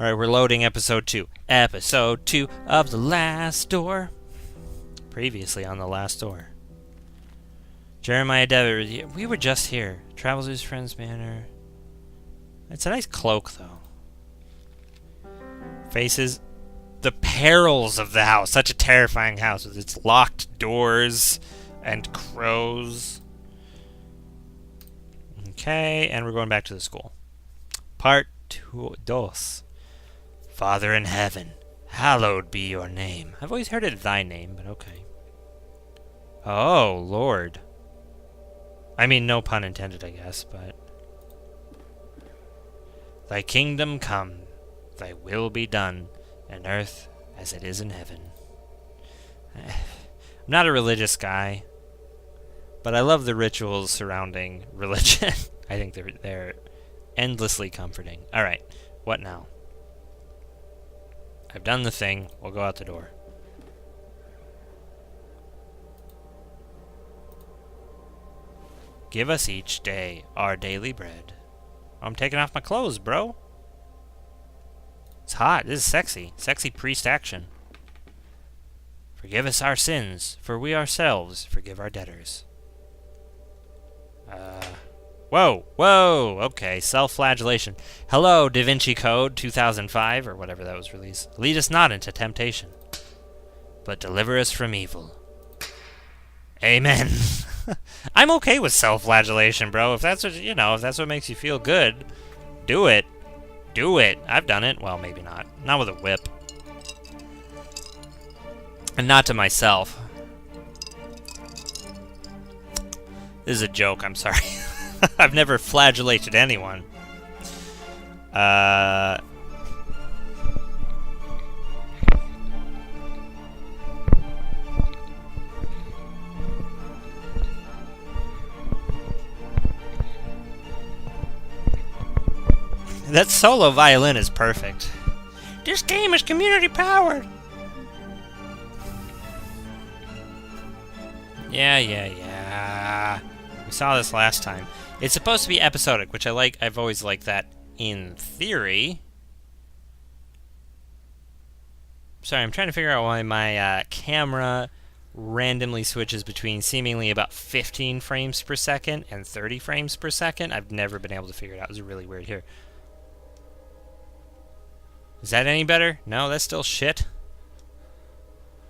Alright, we're loading episode 2. Episode 2 of The Last Door. Previously on The Last Door. Jeremiah Devitt, we were just here. Travels to his friend's manor. It's a nice cloak, though. Faces the perils of the house. Such a terrifying house with its locked doors and crows. Okay, and we're going back to the school. Part 2. Father in heaven, hallowed be your name. I've always heard it thy name, but okay. Oh, Lord. I mean, no pun intended, I guess, but... Thy kingdom come, thy will be done, on earth as it is in heaven. I'm not a religious guy, but I love the rituals surrounding religion. I think they're endlessly comforting. Alright, what now? I've done the thing. We'll go out the door. Give us each day our daily bread. I'm taking off my clothes, bro. It's hot. This is sexy. Sexy priest action. Forgive us our sins, for we ourselves forgive our debtors. Whoa, okay, self-flagellation. Hello, Da Vinci Code 2005, or whatever that was released. Lead us not into temptation, but deliver us from evil. Amen. I'm okay with self-flagellation, bro. If that's what, if that's what makes you feel good, do it. Do it. I've done it. Well, maybe not. Not with a whip. And not to myself. This is a joke, I'm sorry. I've never flagellated anyone. That solo violin is perfect. This game is community powered. Yeah. We saw this last time. It's supposed to be episodic, which I like. I've always liked that in theory. Sorry, I'm trying to figure out why my camera randomly switches between seemingly about 15 frames per second and 30 frames per second. I've never been able to figure it out. It's really weird here. Is that any better? No, that's still shit.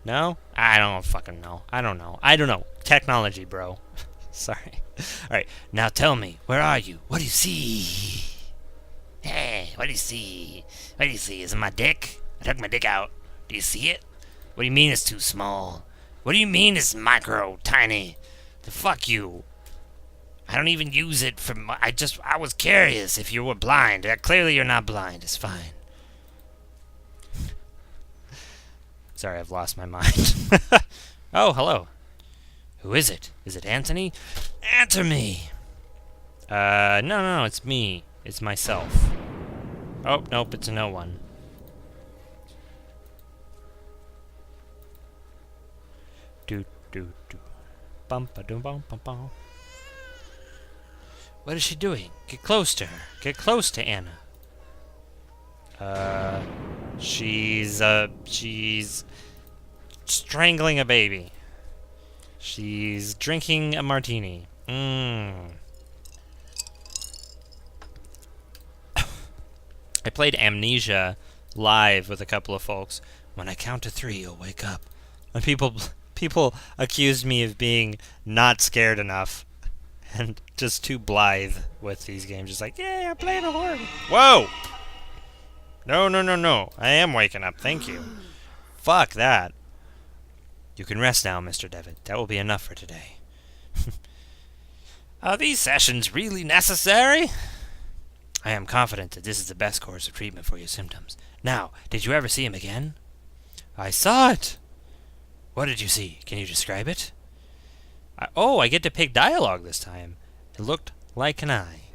No? I don't fucking know. I don't know. Technology, bro. Sorry. Alright, now tell me, where are you? What do you see? Hey, what do you see? What do you see? Is it my dick? I took my dick out. Do you see it? What do you mean it's too small? What do you mean it's micro, tiny? The fuck you. I don't even use it for I was curious if you were blind. Clearly you're not blind. It's fine. Sorry, I've lost my mind. Oh, hello. Who is it? Is it Anthony? Answer me! No, it's me. It's myself. Oh, nope, it's no one. Do. Bum-ba-dum-bum-bum-bum. What is she doing? Get close to her. Get close to Anna. She's strangling a baby. She's drinking a martini. I played Amnesia live with a couple of folks. When I count to 3, you'll wake up. And people accused me of being not scared enough and just too blithe with these games. Just like, yeah, I'm playing a horror. Whoa! No. I am waking up. Thank you. Fuck that. You can rest now, Mr. Devitt. That will be enough for today. Are these sessions really necessary? I am confident that this is the best course of treatment for your symptoms. Now, did you ever see him again? I saw it. What did you see? Can you describe it? I get to pick dialogue this time. It looked like an eye.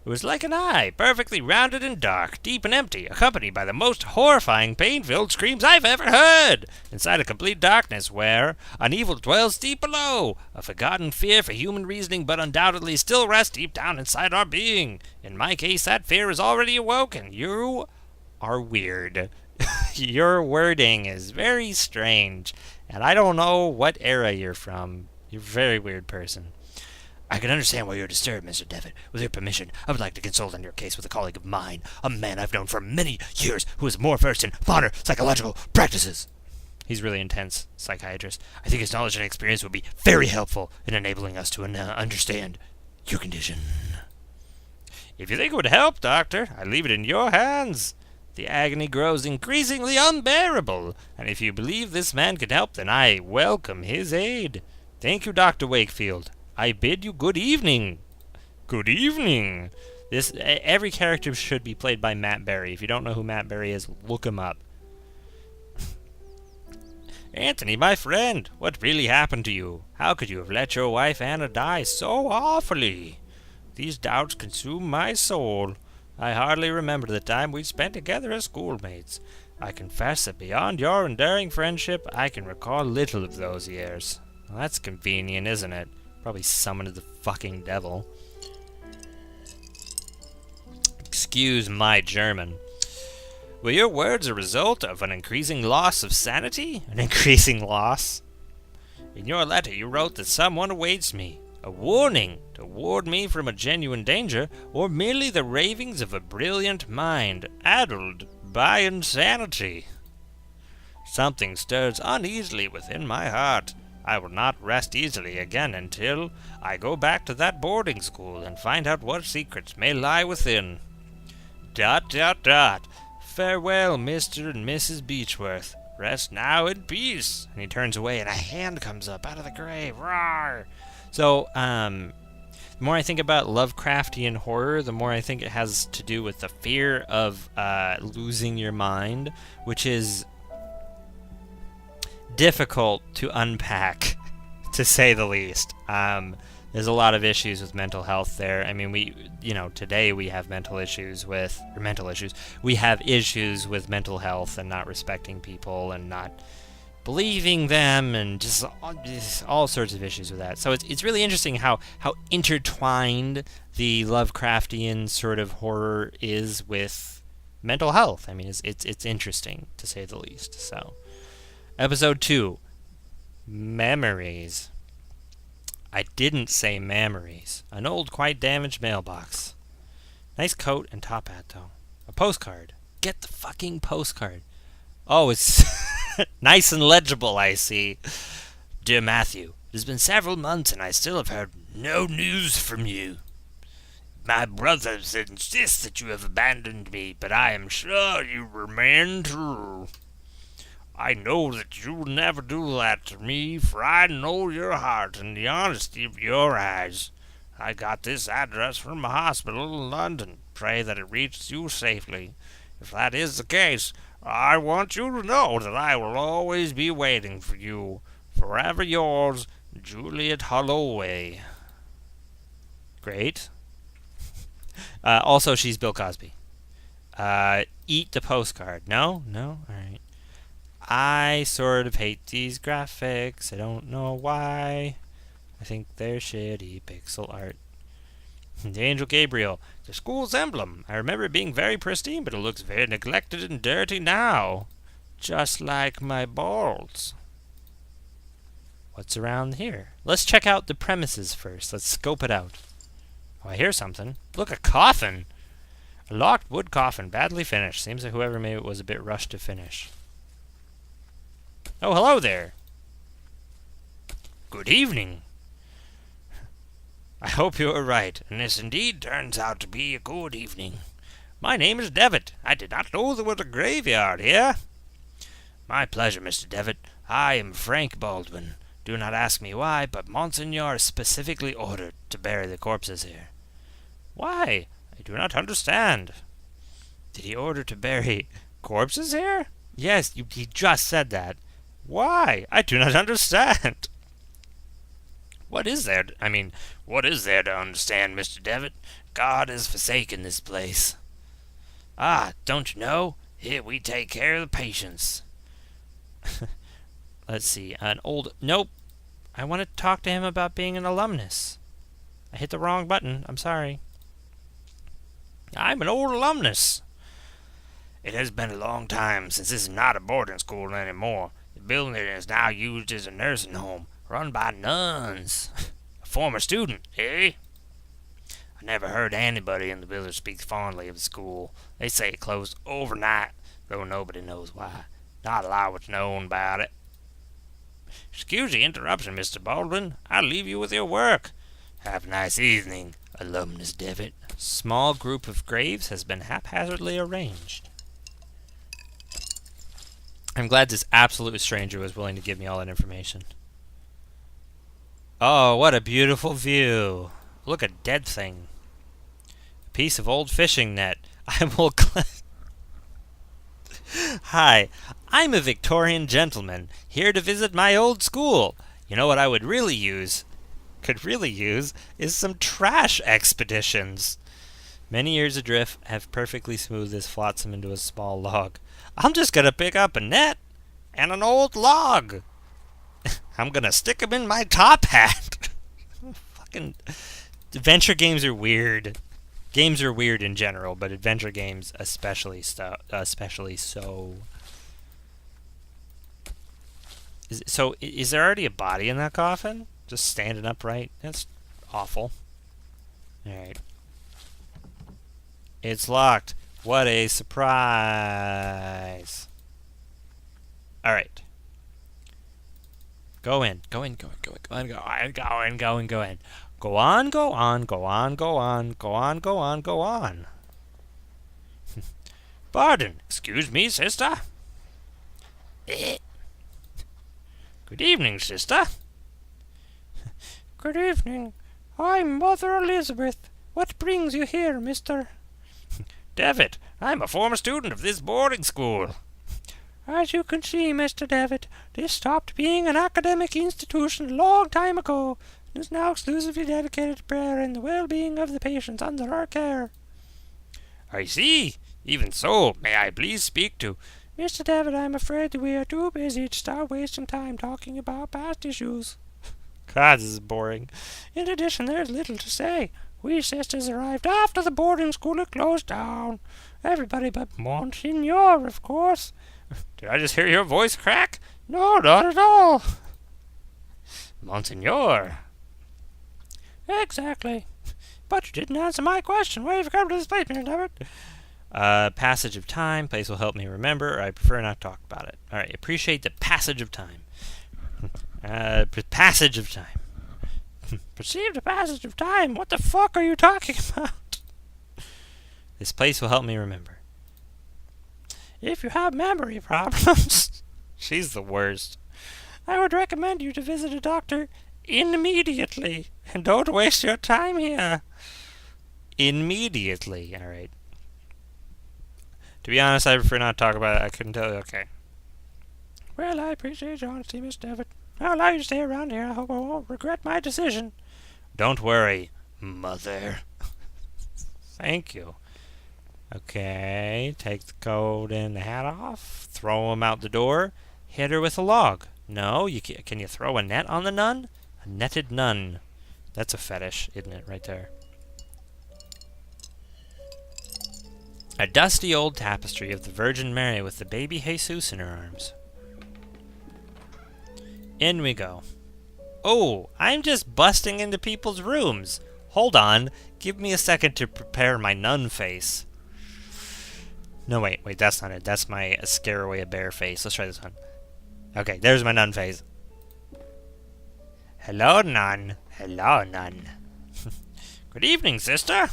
It It was like an eye, perfectly rounded and dark, deep and empty, accompanied by the most horrifying, pain-filled screams I've ever heard, inside a complete darkness where an evil dwells deep below, a forgotten fear for human reasoning but undoubtedly still rests deep down inside our being. In my case, that fear is already awoken. You are weird. Your wording is very strange, and I don't know what era you're from. You're a very weird person. I can understand why you're disturbed, Mr. Devitt. With your permission, I would like to consult on your case with a colleague of mine, a man I've known for many years who is more versed in modern psychological practices. He's really intense, psychiatrist. I think his knowledge and experience would be very helpful in enabling us to understand your condition. If you think it would help, Doctor, I leave it in your hands. The agony grows increasingly unbearable, and if you believe this man can help, then I welcome his aid. Thank you, Dr. Wakefield. I bid you good evening. Good evening. Every character should be played by Matt Berry. If you don't know who Matt Berry is, look him up. Anthony, my friend, what really happened to you? How could you have let your wife Anna die so awfully? These doubts consume my soul. I hardly remember the time we spent together as schoolmates. I confess that beyond your enduring friendship, I can recall little of those years. Well, that's convenient, isn't it? Probably summoned the fucking devil. Excuse my German. Were your words a result of an increasing loss of sanity? An increasing loss? In your letter you wrote that someone awaits me. A warning to warn me from a genuine danger, or merely the ravings of a brilliant mind, addled by insanity. Something stirs uneasily within my heart. I will not rest easily again until I go back to that boarding school and find out what secrets may lie within. ... Farewell, Mr. and Mrs. Beechworth. Rest now in peace. And he turns away, and a hand comes up out of the grave. Rawr! So, the more I think about Lovecraftian horror, the more I think it has to do with the fear of losing your mind, which is difficult to unpack, to say the least. There's a lot of issues with mental health there. I mean, today we have we have issues with mental health and not respecting people and not believing them and just all sorts of issues with that. So it's really interesting how intertwined the Lovecraftian sort of horror is with mental health. I mean, it's interesting, to say the least. So, Episode 2, Memories. I didn't say memories. An old, quite damaged mailbox. Nice coat and top hat, though. A postcard. Get the fucking postcard. Oh, it's nice and legible, I see. Dear Matthew, it has been several months and I still have heard no news from you. My brothers insist that you have abandoned me, but I am sure you remain true. I know that you will never do that to me, for I know your heart and the honesty of your eyes. I got this address from a hospital in London. Pray that it reaches you safely. If that is the case, I want you to know that I will always be waiting for you. Forever yours, Juliet Holloway. Great. Also, she's Bill Cosby. Eat the postcard. No? All right. I sort of hate these graphics. I don't know why. I think they're shitty pixel art. The Angel Gabriel. The school's emblem. I remember it being very pristine, but it looks very neglected and dirty now. Just like my balls. What's around here? Let's check out the premises first. Let's scope it out. Oh, I hear something. Look, a coffin. A locked wood coffin, badly finished. Seems that whoever made it was a bit rushed to finish. Oh, hello there. Good evening. I hope you are right, and this indeed turns out to be a good evening. My name is Devitt. I did not know there was a graveyard here. My pleasure, Mr. Devitt. I am Frank Baldwin. Do not ask me why, but Monsignor specifically ordered to bury the corpses here. Why? I do not understand. Did he order to bury corpses here? Yes, he just said that. Why? I do not understand. What is there? What is there to understand, Mr. Devitt? God has forsaken this place. Ah, don't you know? Here we take care of the patients. Let's see. Nope. I want to talk to him about being an alumnus. I hit the wrong button. I'm sorry. I'm an old alumnus. It has been a long time since this is not a boarding school anymore. The building is now used as a nursing home, run by nuns. A former student, eh? I never heard anybody in the village speak fondly of the school. They say it closed overnight, though nobody knows why. Not a lot was known about it. Excuse the interruption, Mr. Baldwin. I'll leave you with your work. Have a nice evening, alumnus Devitt. Small group of graves has been haphazardly arranged. I'm glad this absolute stranger was willing to give me all that information. Oh, what a beautiful view. Look, a dead thing. A piece of old fishing net. I will... Hi, I'm a Victorian gentleman, here to visit my old school. You know what I could really use, is some trash expeditions. Many years adrift have perfectly smoothed this flotsam into a small log. I'm just gonna pick up a net and an old log. I'm gonna stick 'em in my top hat. Fucking adventure games are weird. Games are weird in general, but adventure games especially so. Is there already a body in that coffin? Just standing upright? That's awful. Alright. It's locked. What a surprise. Alright. Go in. Go in. Go on. Go on. Pardon. Excuse me, sister. Good evening, sister. Good evening. I'm Mother Elizabeth. What brings you here, Mr. Devitt? I'm a former student of this boarding school. As you can see, Mr. Devitt, this stopped being an academic institution a long time ago and is now exclusively dedicated to prayer and the well-being of the patients under our care. I see. Even so, may I please speak to... Mr. Devitt, I'm afraid that we are too busy to start wasting time talking about past issues. God, this is boring. In addition, there's little to say. We sisters arrived after the boarding school had closed down. Everybody but Monsignor, of course. Did I just hear your voice crack? No, not at all. Monsignor. Exactly. But you didn't answer my question. Why have you come to this place, Mr. Devitt? Passage of time. Place will help me remember. I prefer not to talk about it. Alright, appreciate the passage of time. Passage of time. Perceived a passage of time? What the fuck are you talking about? This place will help me remember. If you have memory problems, she's the worst. I would recommend you to visit a doctor immediately. And don't waste your time here. Immediately. Alright. To be honest, I prefer not to talk about it. I couldn't tell you. Okay. Well, I appreciate your honesty, Miss Devitt. I'll allow you to stay around here. I hope I won't regret my decision. Don't worry, Mother. Thank you. Okay, take the coat and the hat off. Throw him out the door. Hit her with a log. No, can you throw a net on the nun? A netted nun. That's a fetish, isn't it, right there? A dusty old tapestry of the Virgin Mary with the baby Jesus in her arms. In we go. Oh, I'm just busting into people's rooms. Hold on. Give me a second to prepare my nun face. No, wait, that's not it. That's my scare away a bear face. Let's try this one. Okay, there's my nun face. Hello, nun. Hello, nun. Good evening, sister.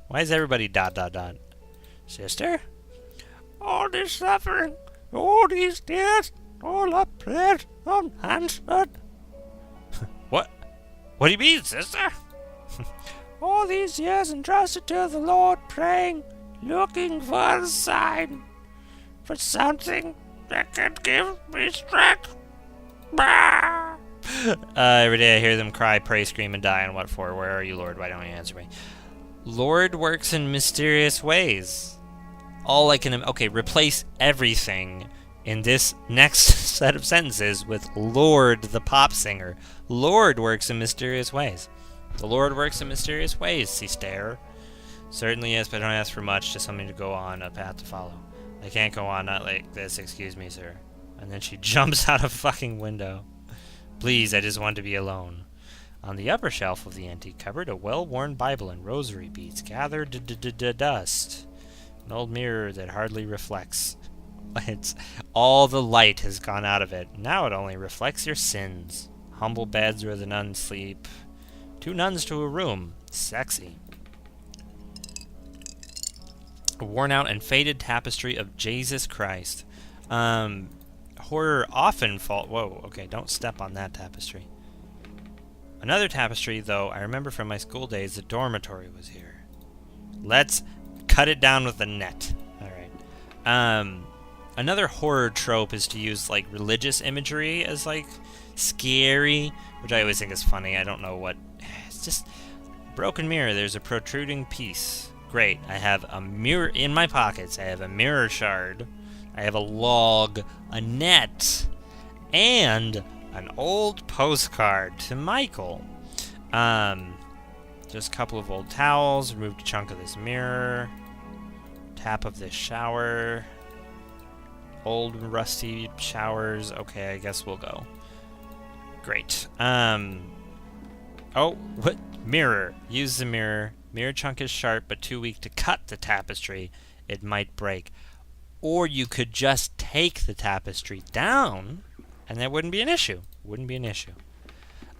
Why is everybody ... Sister? All this suffering, all these tears, all up prayers unanswered. What? What do you mean, sister? All these years entrusted to the Lord, praying, looking for a sign, for something that can give me strength. Bah! Every day I hear them cry, pray, scream, and die. And what for? Where are you, Lord? Why don't you answer me? Lord works in mysterious ways. All I can... Okay, replace everything in this next set of sentences with Lord the pop singer. Lord works in mysterious ways. The Lord works in mysterious ways, sister. Certainly yes, but I don't ask for much, just something to go on, a path to follow. I can't go on, not like this, excuse me, sir. And then she jumps out a fucking window. Please, I just want to be alone. On the upper shelf of the antique cupboard, a well-worn Bible and rosary beads gather dust. An old mirror that hardly reflects. It's all the light has gone out of it. Now it only reflects your sins. Humble beds where the nuns sleep. 2 nuns to a room. Sexy. A worn-out and faded tapestry of Jesus Christ. Horror often fall... Whoa, okay, don't step on that tapestry. Another tapestry, though, I remember from my school days, the dormitory was here. Let's cut it down with a net. Alright. Another horror trope is to use, like, religious imagery as, like, scary, which I always think is funny. I don't know what... It's just... Broken mirror, there's a protruding piece. Great, I have a mirror in my pockets. I have a mirror shard. I have a log, a net, and an old postcard to Michael. Just a couple of old towels. Removed a chunk of this mirror. Tap of this shower. Old rusty showers. Okay, I guess we'll go. Great. Oh, what? Mirror. Use the mirror. Mirror chunk is sharp, but too weak to cut the tapestry. It might break. Or you could just take the tapestry down, and that wouldn't be an issue. Wouldn't be an issue.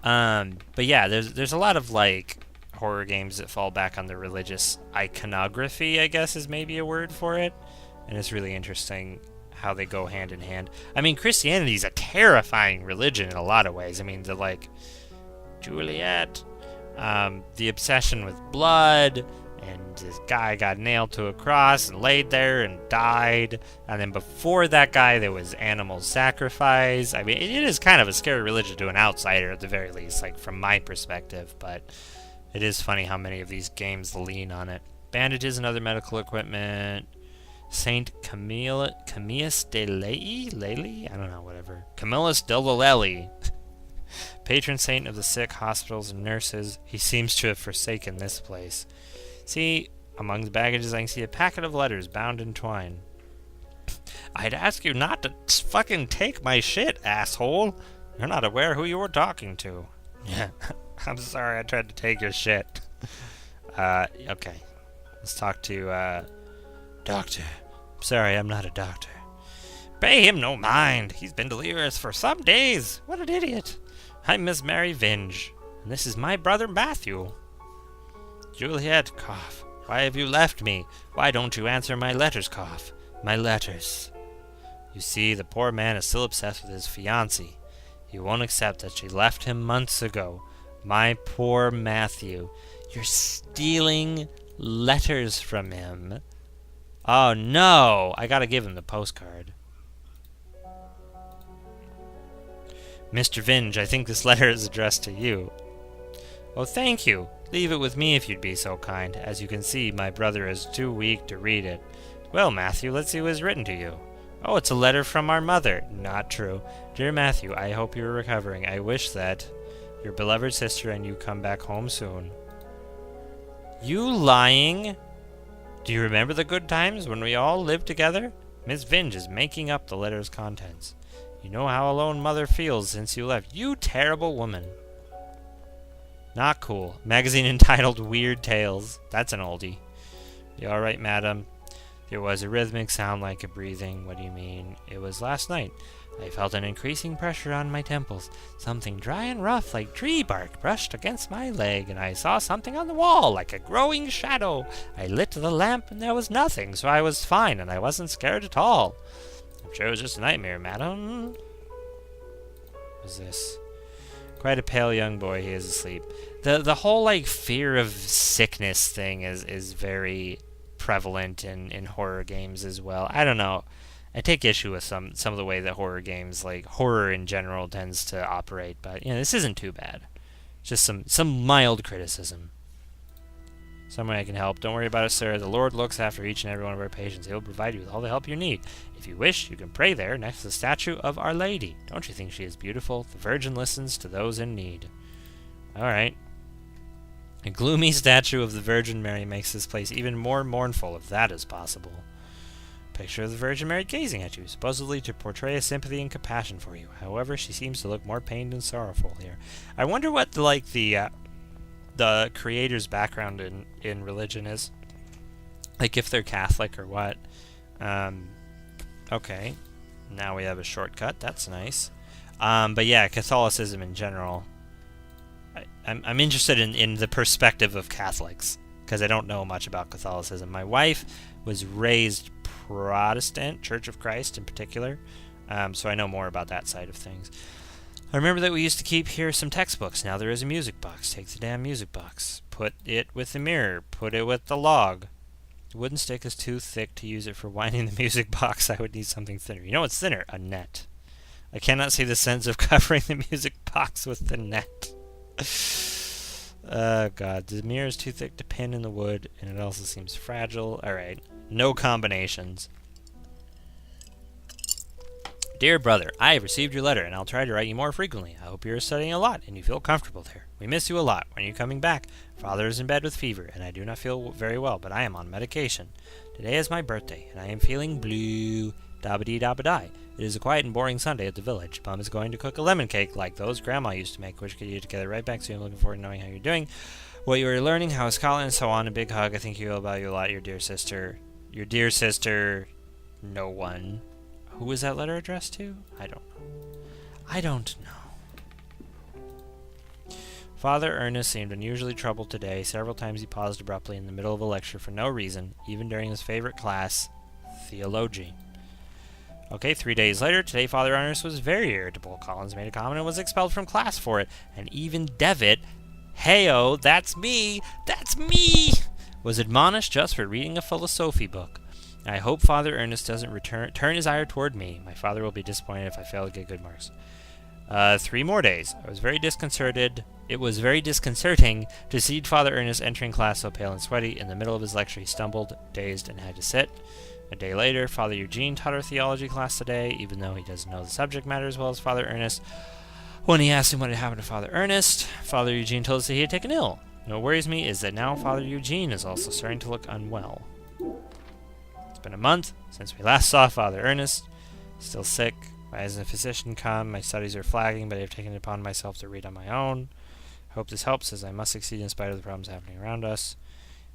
But yeah, there's a lot of, like, horror games that fall back on the religious iconography, I guess is maybe a word for it. And it's really interesting how they go hand in hand. I mean, Christianity is a terrifying religion in a lot of ways. I mean, the, like, Juliet, the obsession with blood, and this guy got nailed to a cross and laid there and died. And then before that guy, there was animal sacrifice. I mean, it is kind of a scary religion to an outsider, at the very least, like, from my perspective. But it is funny how many of these games lean on it. Bandages and other medical equipment. Saint Camillus de Lely? I don't know, whatever. Camillus de Lely. Patron saint of the sick, hospitals, and nurses. He seems to have forsaken this place. See, among the baggages I can see a packet of letters bound in twine. I'd ask you not to fucking take my shit, asshole. You're not aware who you were talking to. Yeah, I'm sorry I tried to take your shit. Okay. Let's talk to, Doctor. I'm sorry, I'm not a doctor. Pay him no mind. He's been delirious for some days. What an idiot. I'm Miss Mary Vinge, and this is my brother Matthew. Juliet, cough. Why have you left me? Why don't you answer my letters, cough? My letters. You see, the poor man is still obsessed with his fiancée. He won't accept that she left him months ago. My poor Matthew. You're stealing letters from him. Oh, no! I gotta give him the postcard. Mr. Vinge, I think this letter is addressed to you. Oh, thank you. Leave it with me if you'd be so kind. As you can see, my brother is too weak to read it. Well, Matthew, let's see who has written to you. Oh, it's a letter from our mother. Not true. Dear Matthew, I hope you are recovering. I wish that your beloved sister and you come back home soon. You lying? Do you remember the good times when we all lived together? Miss Vinge is making up the letter's contents. You know how alone Mother feels since you left. You terrible woman. Not cool. Magazine entitled Weird Tales. That's an oldie. You alright, madam? There was a rhythmic sound like a breathing. What do you mean? It was last night. I felt an increasing pressure on my temples. Something dry and rough like tree bark brushed against my leg, and I saw something on the wall like a growing shadow. I lit the lamp and there was nothing, so I was fine and I wasn't scared at all. I'm sure it was just a nightmare, madam. What is this? Quite a pale young boy, he is asleep. The whole, like, fear of sickness thing is very prevalent in horror games as well. I don't know. I take issue with some of the way that horror games, like horror in general, tends to operate. But this isn't too bad. Just some mild criticism. Some way I can help. Don't worry about it, sir. The Lord looks after each and every one of our patients. He will provide you with all the help you need. If you wish, you can pray there next to the statue of Our Lady. Don't you think she is beautiful? The Virgin listens to those in need. Alright. A gloomy statue of the Virgin Mary makes this place even more mournful, if that is possible. Picture of the Virgin Mary gazing at you, supposedly to portray a sympathy and compassion for you. However, she seems to look more pained and sorrowful here. I wonder what the creator's background in religion is. Like if they're Catholic or what. Okay. Now we have a shortcut. That's nice. But yeah, Catholicism in general. I'm interested in the perspective of Catholics, because I don't know much about Catholicism. My wife was raised Protestant, Church of Christ in particular, so I know more about that side of things. I remember that we used to keep here some textbooks. Now there is a music box. Take the damn music box. Put it with the mirror. Put it with the log. The wooden stick is too thick to use it for winding the music box. I would need something thinner. You know what's thinner? A net. I cannot see the sense of covering the music box with the net. Oh god, the mirror is too thick to pin in the wood, and it also seems fragile. Alright, no combinations. Dear brother, I have received your letter, and I'll try to write you more frequently. I hope you are studying a lot, and you feel comfortable there. We miss you a lot. When are you coming back? Father is in bed with fever, and I do not feel very well, but I am on medication. Today is my birthday, and I am feeling blue. Dabba-dee-dabba-die. It is a quiet and boring Sunday at the village. Mom is going to cook a lemon cake like those Grandma used to make, which get you together right back soon. I'm looking forward to knowing how you're doing, what you are learning, how is Colin, and so on. A big hug. I think you about you a lot, your dear sister. Your dear sister, no one. Who was that letter addressed to? I don't know. I don't know. Father Ernest seemed unusually troubled today. Several times he paused abruptly in the middle of a lecture for no reason, even during his favorite class, theology. Okay, 3 days later, today Father Ernest was very irritable. Collins made a comment and was expelled from class for it. And even Devitt, heyo, that's me, was admonished just for reading a philosophy book. I hope Father Ernest doesn't turn his ire toward me. My father will be disappointed if I fail to get good marks. 3 more days. I was very disconcerted. It was very disconcerting to see Father Ernest entering class so pale and sweaty. In the middle of his lecture, he stumbled, dazed, and had to sit. A day later, Father Eugene taught our theology class today, even though he doesn't know the subject matter as well as Father Ernest. When he asked him what had happened to Father Ernest, Father Eugene told us that he had taken ill. What worries me is that now Father Eugene is also starting to look unwell. It's been a month since we last saw Father Ernest. Still sick. Why hasn't a physician come? My studies are flagging, but I have taken it upon myself to read on my own. I hope this helps, as I must succeed in spite of the problems happening around us.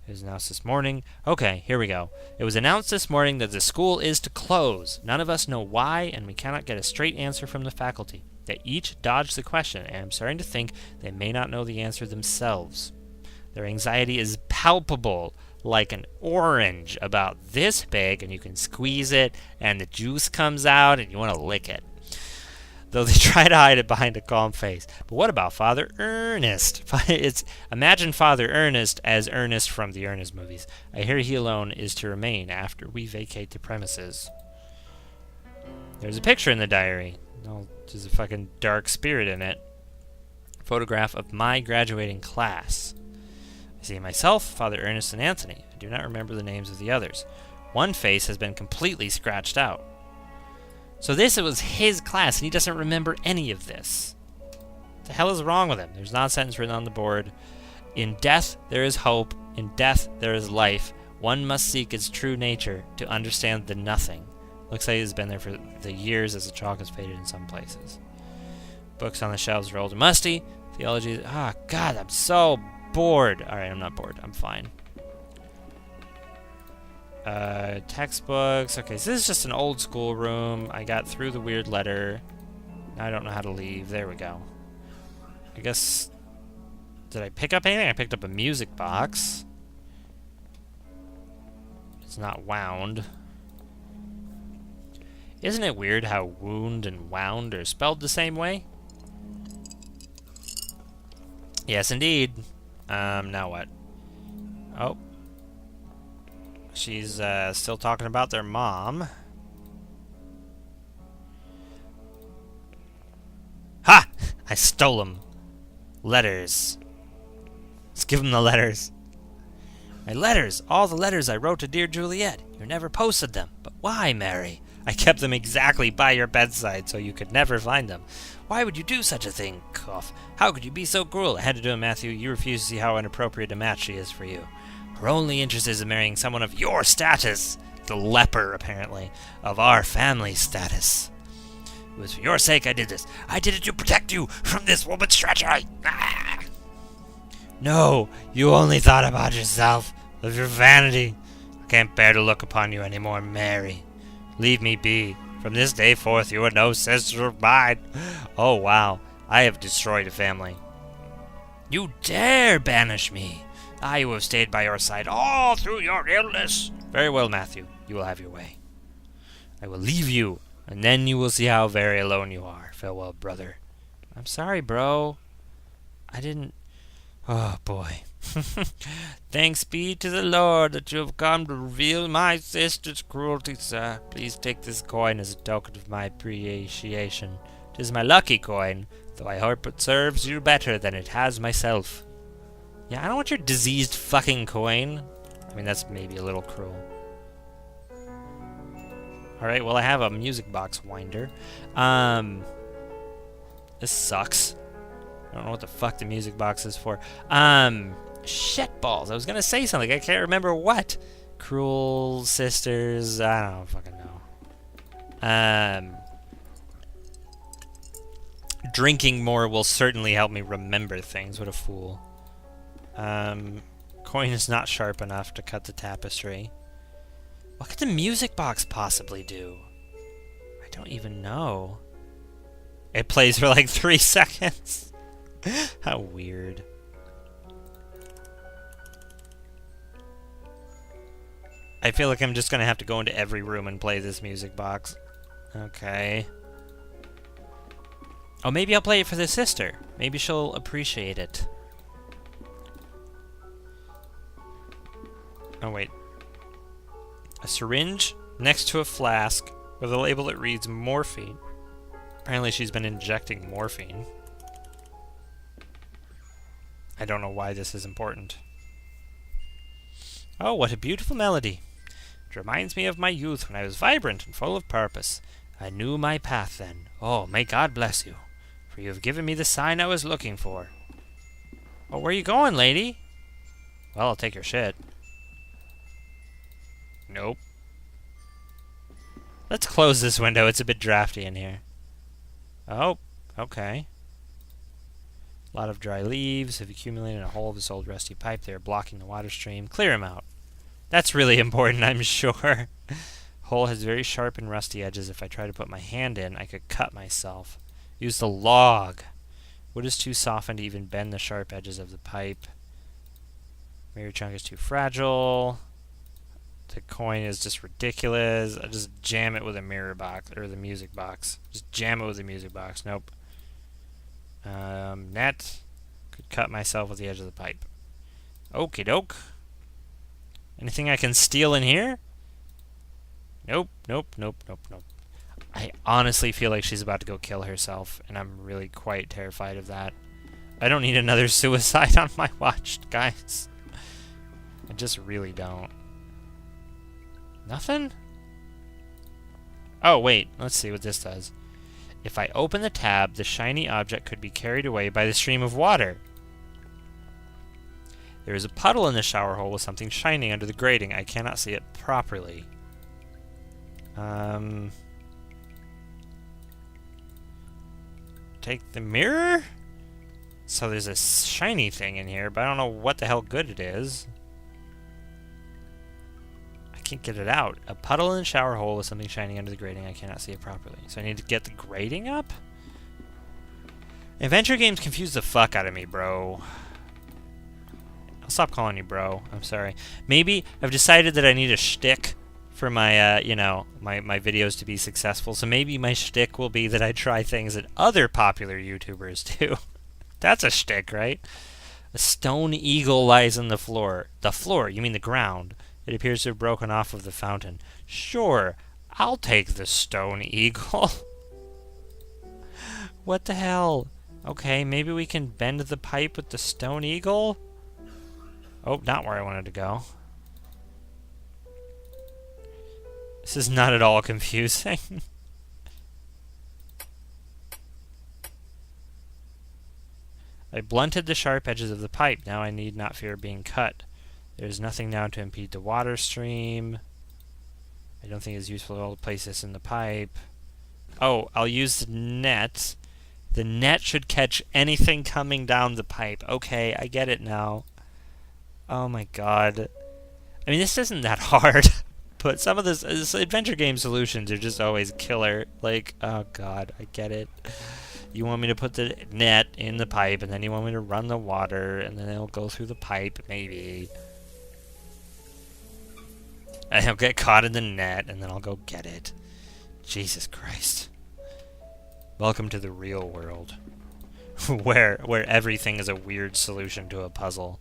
It was announced this morning. Okay, here we go. It was announced this morning that the school is to close. None of us know why, and we cannot get a straight answer from the faculty. They each dodged the question, and I'm starting to think they may not know the answer themselves. Their anxiety is palpable, like an orange about this big, and you can squeeze it, and the juice comes out, and you want to lick it. Though they try to hide it behind a calm face. But what about Father Ernest? Imagine Father Ernest as Ernest from the Ernest movies. I hear he alone is to remain after we vacate the premises. There's a picture in the diary. Oh, there's a fucking dark spirit in it. Photograph of my graduating class. I see myself, Father Ernest, and Anthony. I do not remember the names of the others. One face has been completely scratched out. So this was his class, and he doesn't remember any of this. What the hell is wrong with him? There's not a sentence written on the board. In death there is hope. In death there is life. One must seek its true nature to understand the nothing. Looks like it's been there for the years as the chalk has faded in some places. Books on the shelves are old and musty. Theology... God, I'm so bored. Alright, I'm not bored. I'm fine. Textbooks. Okay, so this is just an old school room. I got through the weird letter. Now I don't know how to leave. There we go. I guess... Did I pick up anything? I picked up a music box. It's not wound. Isn't it weird how wound and wound are spelled the same way? Yes, indeed. Now what? Oh. She's still talking about their mom. stole them. Letters. Let's give him the letters. My letters! All the letters I wrote to dear Juliet. You never posted them. But why, Mary? I kept them exactly by your bedside so you could never find them. Why would you do such a thing? Cough. How could you be so cruel? I had to do it, Matthew. You refuse to see how inappropriate a match she is for you. Her only interest is in marrying someone of your status. The leper, apparently. Of our family status. It was for your sake I did this. I did it to protect you from this woman's treachery. Ah! No, you only thought about yourself, of your vanity. I can't bear to look upon you any more, Mary. Leave me be. From this day forth you are no sister of mine. Oh, wow. I have destroyed a family. You dare banish me. I who have stayed by your side all through your illness. Very well, Matthew. You will have your way. I will leave you, and then you will see how very alone you are. Farewell, brother. I'm sorry, bro. I didn't... Oh, boy. Thanks be to the Lord that you have come to reveal my sister's cruelty, sir. Please take this coin as a token of my appreciation. 'Tis my lucky coin, though I hope it serves you better than it has myself. Yeah, I don't want your diseased fucking coin. I mean, that's maybe a little cruel. Alright, well, I have a music box winder. This sucks. I don't know what the fuck the music box is for. Shit balls. I was gonna say something. I can't remember what. Cruel sisters. I don't fucking know. Drinking more will certainly help me remember things. What a fool. Coin is not sharp enough to cut the tapestry. What could the music box possibly do? I don't even know. It plays for like 3 seconds. How weird. I feel like I'm just gonna have to go into every room and play this music box. Okay. Oh, maybe I'll play it for the sister. Maybe she'll appreciate it. Oh, wait. A syringe next to a flask with a label that reads morphine. Apparently she's been injecting morphine. I don't know why this is important. Oh, what a beautiful melody. It reminds me of my youth when I was vibrant and full of purpose. I knew my path then. Oh, may God bless you, for you have given me the sign I was looking for. Oh, where are you going, lady? Well, I'll take your shit. Nope. Let's close this window. It's a bit drafty in here. Oh, okay. A lot of dry leaves have accumulated in a hole of this old rusty pipe. They are blocking the water stream. Clear them out. That's really important, I'm sure. Hole has very sharp and rusty edges. If I try to put my hand in, I could cut myself. Use the log. Wood is too softened to even bend the sharp edges of the pipe. Mirror chunk is too fragile. The coin is just ridiculous. I'll just jam it with a mirror box, or the music box. Just jam it with the music box. Nope. Net. Could cut myself with the edge of the pipe. Okie doke. Anything I can steal in here? Nope, nope, nope, nope, nope. I honestly feel like she's about to go kill herself, and I'm really quite terrified of that. I don't need another suicide on my watch, guys. I just really don't. Nothing? Oh, wait. Let's see what this does. If I open the tab, the shiny object could be carried away by the stream of water. There is a puddle in the shower hole with something shining under the grating. I cannot see it properly. Take the mirror? So there's a shiny thing in here, but I don't know what the hell good it is. I can't get it out. A puddle in the shower hole with something shining under the grating. I cannot see it properly. So I need to get the grating up? Adventure games confuse the fuck out of me, bro. I'll stop calling you bro. I'm sorry. Maybe I've decided that I need a shtick for my, you know, my videos to be successful. So maybe my shtick will be that I try things that other popular YouTubers do. That's a shtick, right? A stone eagle lies on the floor. The floor? You mean the ground? It appears to have broken off of the fountain. Sure, I'll take the stone eagle. What the hell? Okay, maybe we can bend the pipe with the stone eagle? Oh, not where I wanted to go. This is not at all confusing. I blunted the sharp edges of the pipe. Now I need not fear being cut. There's nothing now to impede the water stream. I don't think it's useful to place this in the pipe. Oh, I'll use the net. The net should catch anything coming down the pipe. Okay, I get it now. Oh my god. I mean, this isn't that hard. But some of this adventure game solutions are just always killer. Like, oh god, I get it. You want me to put the net in the pipe, and then you want me to run the water, and then it'll go through the pipe, maybe. And I'll get caught in the net, and then I'll go get it. Jesus Christ. Welcome to the real world. where everything is a weird solution to a puzzle.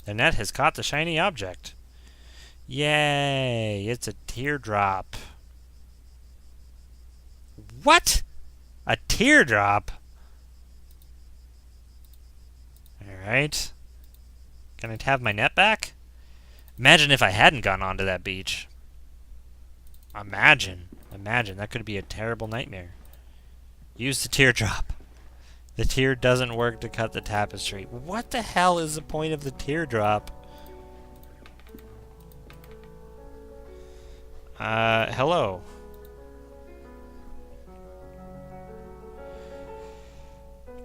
The net has caught the shiny object. Yay! It's a teardrop. What? A teardrop? Alright. Can I have my net back? Imagine if I hadn't gone onto that beach. Imagine. That could be a terrible nightmare. Use the teardrop. The tear doesn't work to cut the tapestry. What the hell is the point of the teardrop? Hello.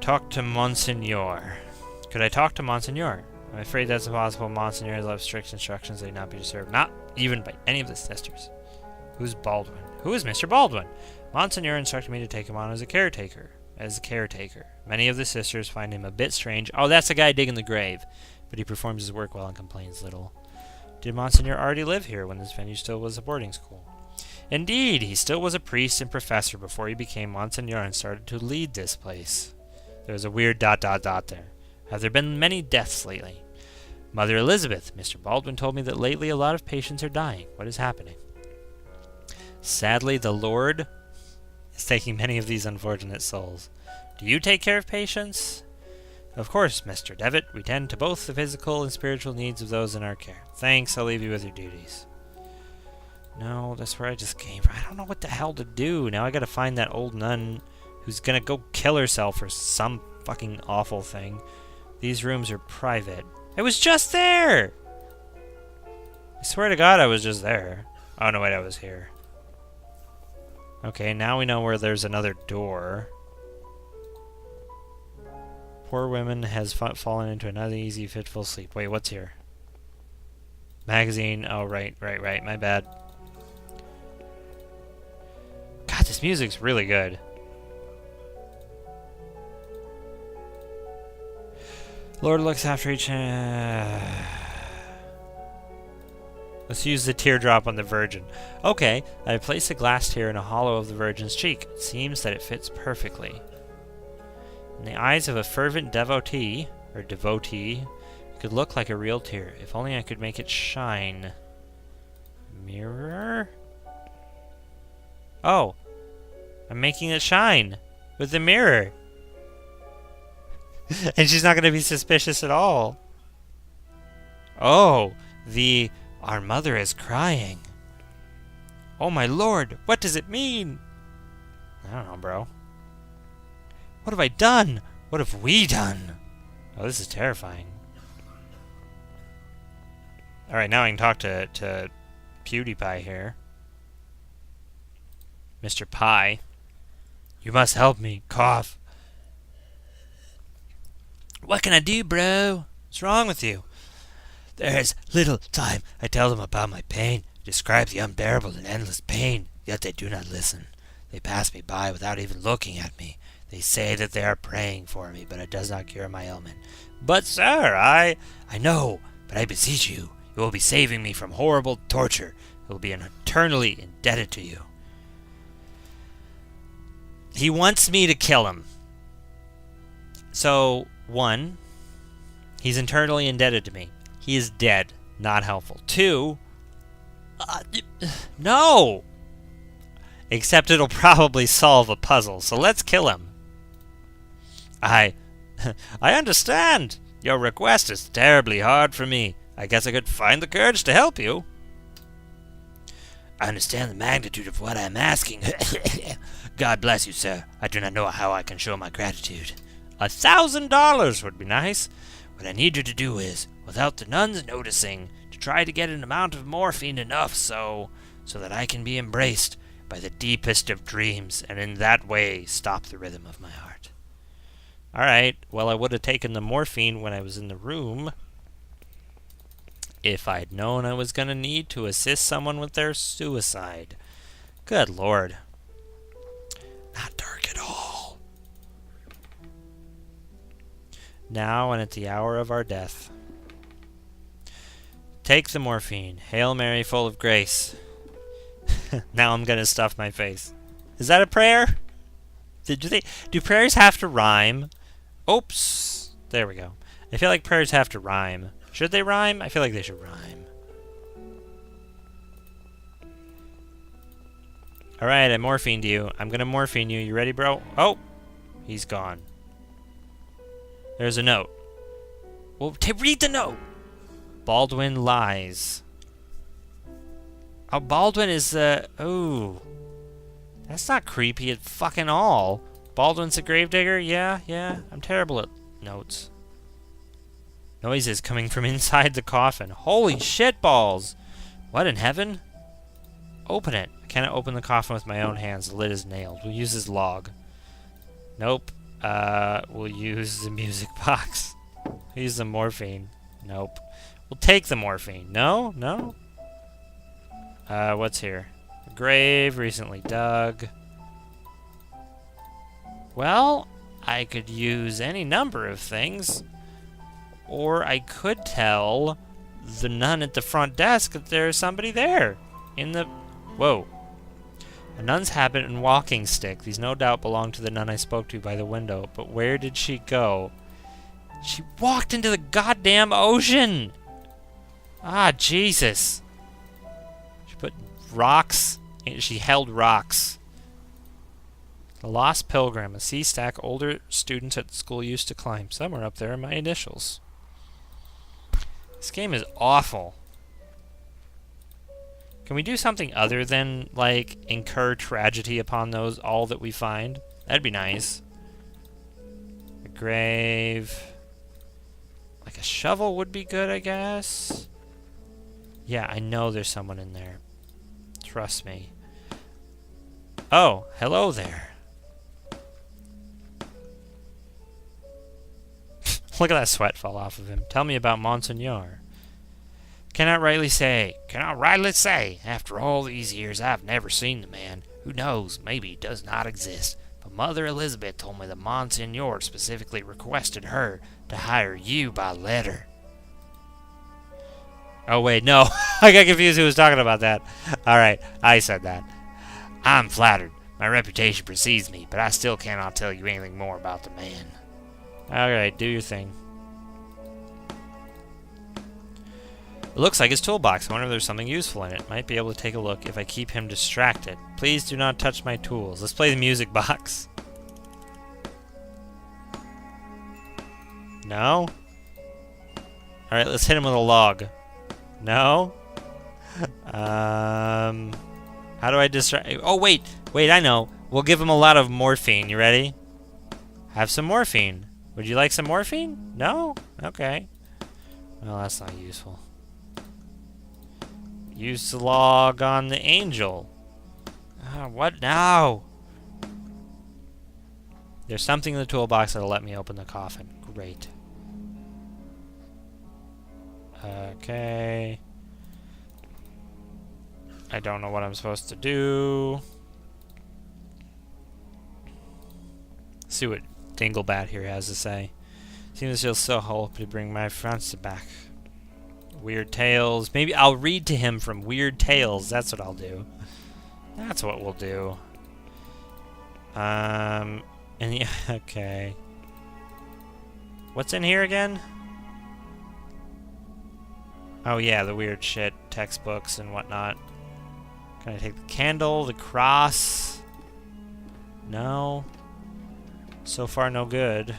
Talk to Monsignor. Could I talk to Monsignor? I'm afraid that's impossible. Monsignor has left strict instructions that he not be disturbed, not even by any of the sisters. Who's Baldwin? Who is Mr. Baldwin? Monsignor instructed me to take him on as a caretaker. Many of the sisters find him a bit strange. Oh, that's the guy digging the grave. But he performs his work well and complains little. Did Monsignor already live here when this venue still was a boarding school? Indeed, he still was a priest and professor before he became Monsignor and started to lead this place. There was a weird ... there. Have there been many deaths lately? Mother Elizabeth, Mr. Baldwin told me that lately a lot of patients are dying. What is happening? Sadly, the Lord is taking many of these unfortunate souls. Do you take care of patients? Of course, Mr. Devitt. We tend to both the physical and spiritual needs of those in our care. Thanks, I'll leave you with your duties. No, that's where I just came from. I don't know what the hell to do. Now I gotta find that old nun who's gonna go kill herself or some fucking awful thing. These rooms are private. I was just there! I swear to God I was just there. Oh, no, wait, I was here. Okay, now we know where there's another door. Poor woman has fallen into an uneasy, fitful sleep. Wait, what's here? Magazine. Oh, right. My bad. God, this music's really good. Lord looks after each... Let's use the teardrop on the Virgin. Okay, I place a glass tear in a hollow of the Virgin's cheek. It seems that it fits perfectly. In the eyes of a fervent devotee, it could look like a real tear. If only I could make it shine. Mirror? Oh, I'm making it shine with the mirror. And she's not going to be suspicious at all. Oh, our mother is crying. Oh my lord, what does it mean? I don't know, bro. What have I done? What have we done? Oh, this is terrifying. Alright, now I can talk to PewDiePie here. Mr. Pie. You must help me. Cough. What can I do, bro? What's wrong with you? There's little time. I tell them about my pain, describe the unbearable and endless pain, yet they do not listen. They pass me by without even looking at me. They say that they are praying for me, but it does not cure my ailment. But, sir, I know, but I beseech you, you will be saving me from horrible torture. I will be eternally indebted to you. He wants me to kill him. So, 1, he's internally indebted to me. He is dead. Not helpful. 2, no! Except it'll probably solve a puzzle, so let's kill him. I understand. Your request is terribly hard for me. I guess I could find the courage to help you. I understand the magnitude of what I'm asking. God bless you, sir. I do not know how I can show my gratitude. $1,000 would be nice. What I need you to do is, without the nuns noticing, to try to get an amount of morphine enough so that I can be embraced by the deepest of dreams, and in that way stop the rhythm of my heart. Alright, well, I would have taken the morphine when I was in the room if I'd known I was going to need to assist someone with their suicide. Good lord. Not dark at all. Now and at the hour of our death. Take the morphine. Hail Mary, full of grace. Now I'm going to stuff my face. Is that a prayer? Do prayers have to rhyme? Oops. There we go. I feel like prayers have to rhyme. Should they rhyme? I feel like they should rhyme. Alright, I morphined you. I'm gonna morphine you. You ready, bro? Oh! He's gone. There's a note. Well, read the note! Baldwin lies. Oh, Baldwin is the... Oh. That's not creepy at fucking all. Baldwin's a gravedigger? Yeah. I'm terrible at notes. Noises coming from inside the coffin. Holy shit balls! What in heaven? Open it. I cannot open the coffin with my own hands. The lid is nailed. We'll use his log. Nope. We'll use the music box. We'll use the morphine. Nope. We'll take the morphine. No? What's here? A grave recently dug. Well, I could use any number of things. Or I could tell the nun at the front desk that there's somebody there. Whoa. A nun's habit and walking stick. These no doubt belong to the nun I spoke to by the window. But where did she go? She walked into the goddamn ocean! Ah, Jesus. She put rocks. She held rocks. The Lost Pilgrim. A sea stack older students at the school used to climb. Somewhere up there are my initials. This game is awful. Can we do something other than, like, incur tragedy upon all that we find? That'd be nice. A grave. Like a shovel would be good, I guess. Yeah, I know there's someone in there. Trust me. Oh, hello there. Look at that sweat fall off of him. Tell me about Monsignor. Cannot rightly say. After all these years, I've never seen the man. Who knows? Maybe he does not exist. But Mother Elizabeth told me that Monsignor specifically requested her to hire you by letter. Oh, wait, no. I got confused who was talking about that. Alright, I said that. I'm flattered. My reputation precedes me, but I still cannot tell you anything more about the man. Alright, do your thing. It looks like his toolbox. I wonder if there's something useful in it. Might be able to take a look if I keep him distracted. Please do not touch my tools. Let's play the music box. No? Alright, let's hit him with a log. No? How do I distract... Oh, wait! Wait, I know. We'll give him a lot of morphine. You ready? Have some morphine. Would you like some morphine? No? Okay. Well, that's not useful. Use the log on the angel. What now? There's something in the toolbox that'll let me open the coffin. Great. Okay. I don't know what I'm supposed to do. Let's see what Dinglebat here has to say. Seems he'll so hope to bring my friends back. Weird Tales. Maybe I'll read to him from Weird Tales. That's what I'll do. That's what we'll do. And yeah, okay. What's in here again? Oh yeah, the weird shit, textbooks and whatnot. Can I take the candle, the cross? No. So far, no good.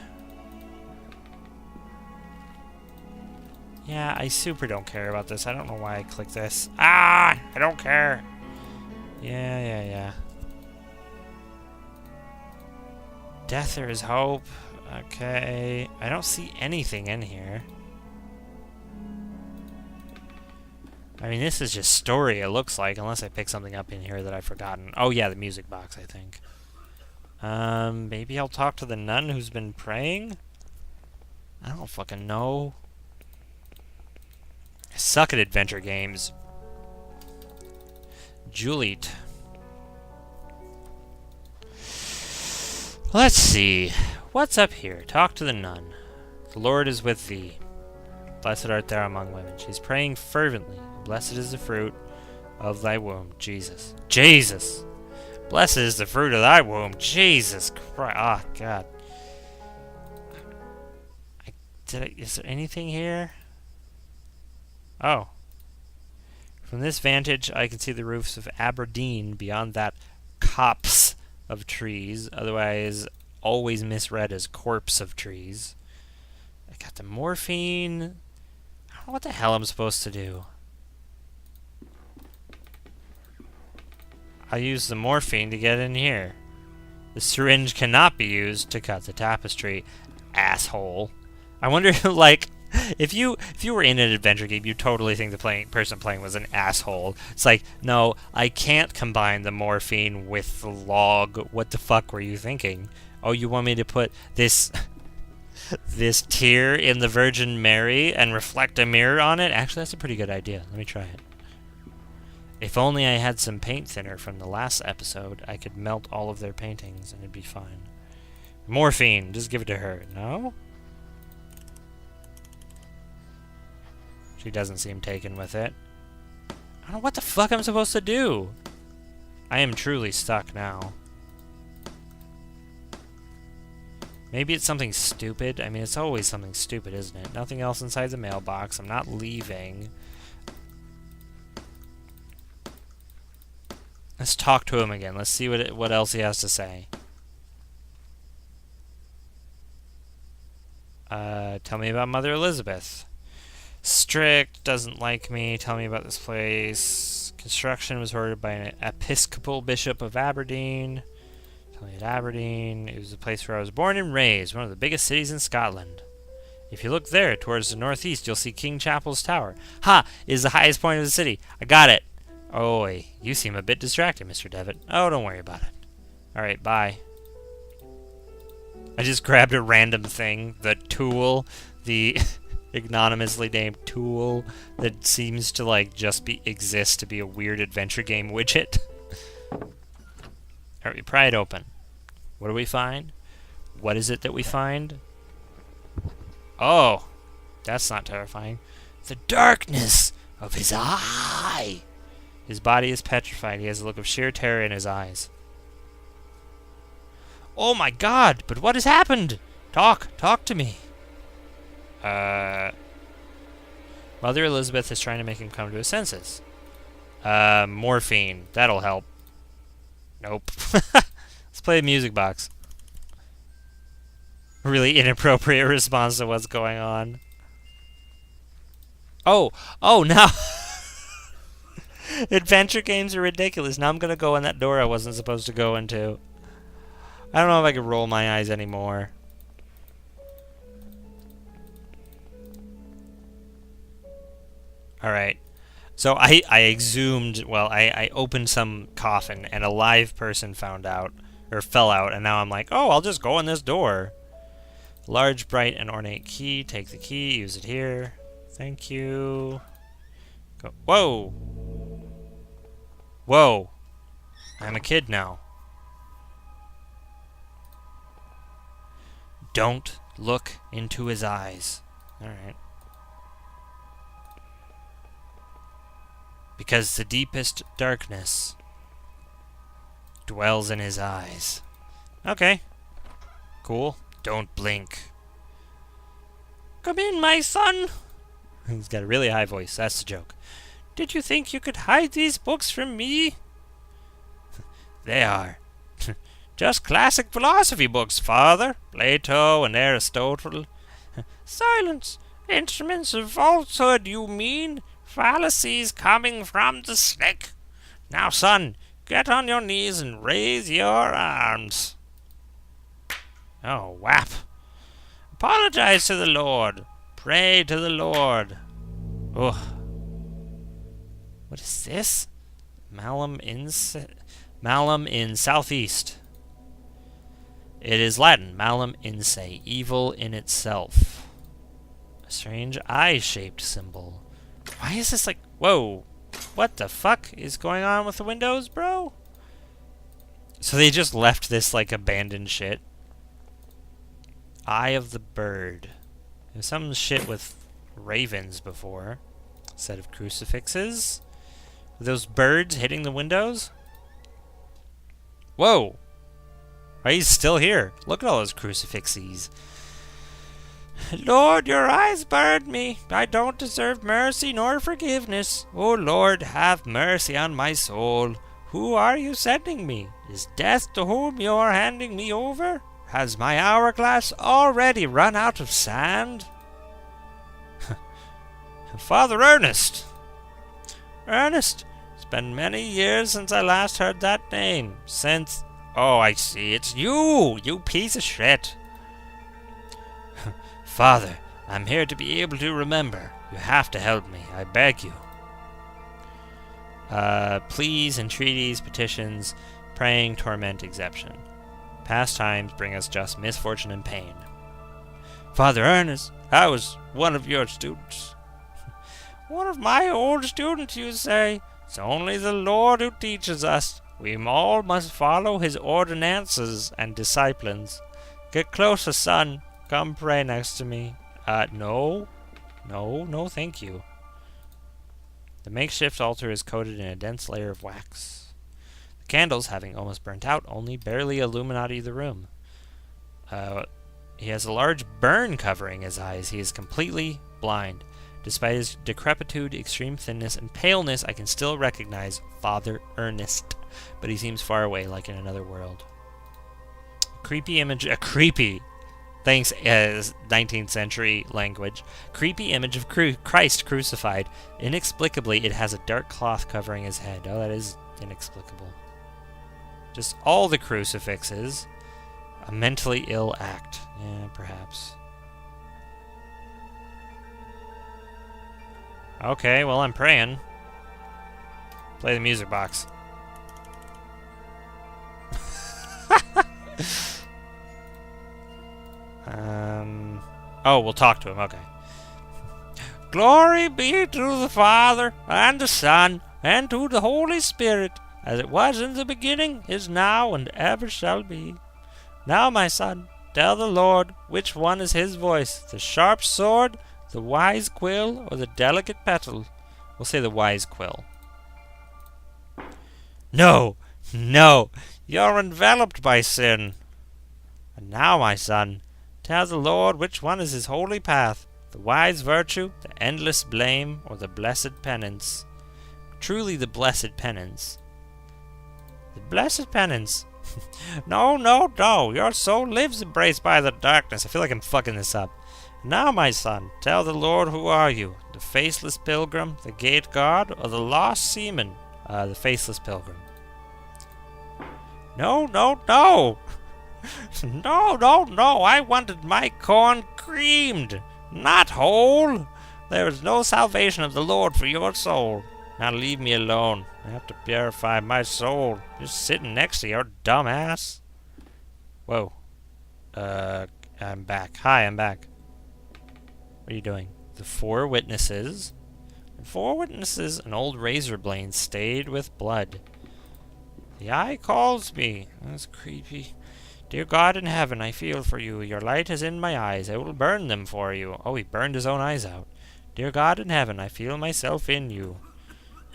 Yeah, I super don't care about this. I don't know why I clicked this. Ah! I don't care. Yeah. Death, there is hope. Okay. I don't see anything in here. I mean, this is just story, it looks like, unless I pick something up in here that I've forgotten. Oh, yeah, the music box, I think. Maybe I'll talk to the nun who's been praying? I don't fucking know. I suck at adventure games. Juliet. Let's see. What's up here? Talk to the nun. The Lord is with thee. Blessed art thou among women. She's praying fervently. Blessed is the fruit of thy womb, Jesus. Jesus! Blessed is the fruit of thy womb, Jesus Christ. Oh, God. Is there anything here? Oh. From this vantage, I can see the roofs of Aberdeen beyond that copse of trees, otherwise always misread as corpse of trees. I got the morphine. I don't know what the hell I'm supposed to do. I use the morphine to get in here. The syringe cannot be used to cut the tapestry, asshole. I wonder, like, if you were in an adventure game, you totally think the person playing was an asshole. It's like, no, I can't combine the morphine with the log. What the fuck were you thinking? Oh, you want me to put this this tear in the Virgin Mary and reflect a mirror on it? Actually, that's a pretty good idea. Let me try it. If only I had some paint thinner from the last episode, I could melt all of their paintings and it'd be fine. Morphine, just give it to her. No? She doesn't seem taken with it. I don't know what the fuck I'm supposed to do. I am truly stuck now. Maybe it's something stupid. I mean, it's always something stupid, isn't it? Nothing else inside the mailbox. I'm not leaving. Let's talk to him again. Let's see what else he has to say. Tell me about Mother Elizabeth. Strict, doesn't like me. Tell me about this place. Construction was ordered by an Episcopal Bishop of Aberdeen. Tell me about Aberdeen. It was the place where I was born and raised, one of the biggest cities in Scotland. If you look there, towards the northeast, you'll see King Chapel's Tower. Ha! It is the highest point of the city. I got it. Oh, you seem a bit distracted, Mr. Devitt. Oh, don't worry about it. Alright, bye. I just grabbed a random thing. The tool. The ignominiously named tool that seems to, like, just exist to be a weird adventure game widget. Alright, we pry it open. What do we find? What is it that we find? Oh! That's not terrifying. The darkness of his eye! His body is petrified. He has a look of sheer terror in his eyes. Oh my God! But what has happened? Talk to me. Mother Elizabeth is trying to make him come to his senses. Morphine. That'll help. Nope. Let's play a music box. Really inappropriate response to what's going on. Oh, now... Adventure games are ridiculous. Now I'm gonna go in that door I wasn't supposed to go into. I don't know if I can roll my eyes anymore. Alright. So I exhumed, well, I opened some coffin and a live person found out, or fell out, and now I'm like, oh, I'll just go in this door. Large, bright, and ornate key. Take the key, use it here. Thank you. Go. Whoa! Whoa! I'm a kid now. Don't look into his eyes. Alright. Because the deepest darkness dwells in his eyes. Okay. Cool. Don't blink. Come in, my son! He's got a really high voice. That's the joke. Did you think you could hide these books from me? They are. Just classic philosophy books, Father. Plato and Aristotle. Silence! Instruments of falsehood, you mean? Fallacies coming from the snake. Now, son, get on your knees and raise your arms. Oh, whap. Apologize to the Lord. Pray to the Lord. Ugh. What is this? Malum in southeast. It is Latin. Malum in se. Evil in itself. A strange eye-shaped symbol. Why is this like... Whoa. What the fuck is going on with the windows, bro? So they just left this like abandoned shit. Eye of the bird. There's some shit with ravens before. A set of crucifixes. Are those birds hitting the windows? Whoa! Are you still here? Look at all those crucifixes. Lord, your eyes burned me. I don't deserve mercy nor forgiveness. O Lord, have mercy on my soul. Who are you sending me? Is death to whom you are handing me over? Has my hourglass already run out of sand? Father Ernest! Ernest, it's been many years since I last heard that name. Since... Oh, I see. It's you, you piece of shit. Father, I'm here to be able to remember. You have to help me. I beg you. Pleas, entreaties, petitions, praying, torment, exception. Past times bring us just misfortune and pain. Father Ernest, I was one of your students. One of my old students, you say? It's only the Lord who teaches us. We all must follow his ordinances and disciplines. Get closer, son. Come pray next to me. No, thank you. The makeshift altar is coated in a dense layer of wax. The candles, having almost burnt out, only barely illuminate the room. He has a large burn covering his eyes. He is completely blind. Despite his decrepitude, extreme thinness, and paleness, I can still recognize Father Ernest, but he seems far away, like in another world. Thanks, 19th century language. Creepy image of Christ crucified. Inexplicably, it has a dark cloth covering his head. Oh, that is inexplicable. Just all the crucifixes. A mentally ill act. Yeah, perhaps. Okay, well, I'm praying. Play the music box. Oh, we'll talk to him, okay. Glory be to the Father, and the Son, and to the Holy Spirit, as it was in the beginning, is now, and ever shall be. Now, my son, tell the Lord which one is his voice, the sharp sword, the wise quill, or the delicate petal. We'll say the wise quill. No, you're enveloped by sin. And now, my son, tell the Lord which one is his holy path, the wise virtue, the endless blame, or the blessed penance. Truly the blessed penance. The blessed penance. No, your soul lives embraced by the darkness. I feel like I'm fucking this up. Now, my son, tell the Lord who are you, the faceless pilgrim, the gate guard, or the lost seaman? The faceless pilgrim. No. No, I wanted my corn creamed, not whole. There is no salvation of the Lord for your soul. Now leave me alone. I have to purify my soul. Just sitting next to your dumb ass. Whoa. I'm back. Hi, I'm back. What are you doing? The four witnesses. An old razor blade stained with blood. The eye calls me. That's creepy. Dear God in heaven, I feel for you. Your light is in my eyes. I will burn them for you. Oh, he burned his own eyes out. Dear God in heaven, I feel myself in you.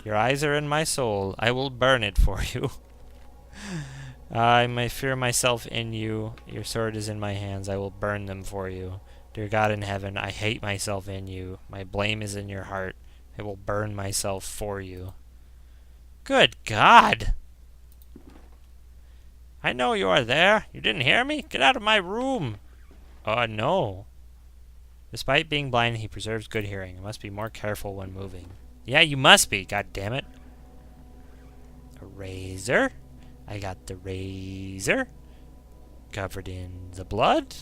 Your eyes are in my soul. I will burn it for you. I may fear myself in you. Your sword is in my hands. I will burn them for you. Dear God in heaven, I hate myself in you. My blame is in your heart. I will burn myself for you. Good God! I know you are there. You didn't hear me? Get out of my room. No. Despite being blind, he preserves good hearing. Must be more careful when moving. Yeah, you must be, god damn it. A razor. I got the razor. Covered in the blood.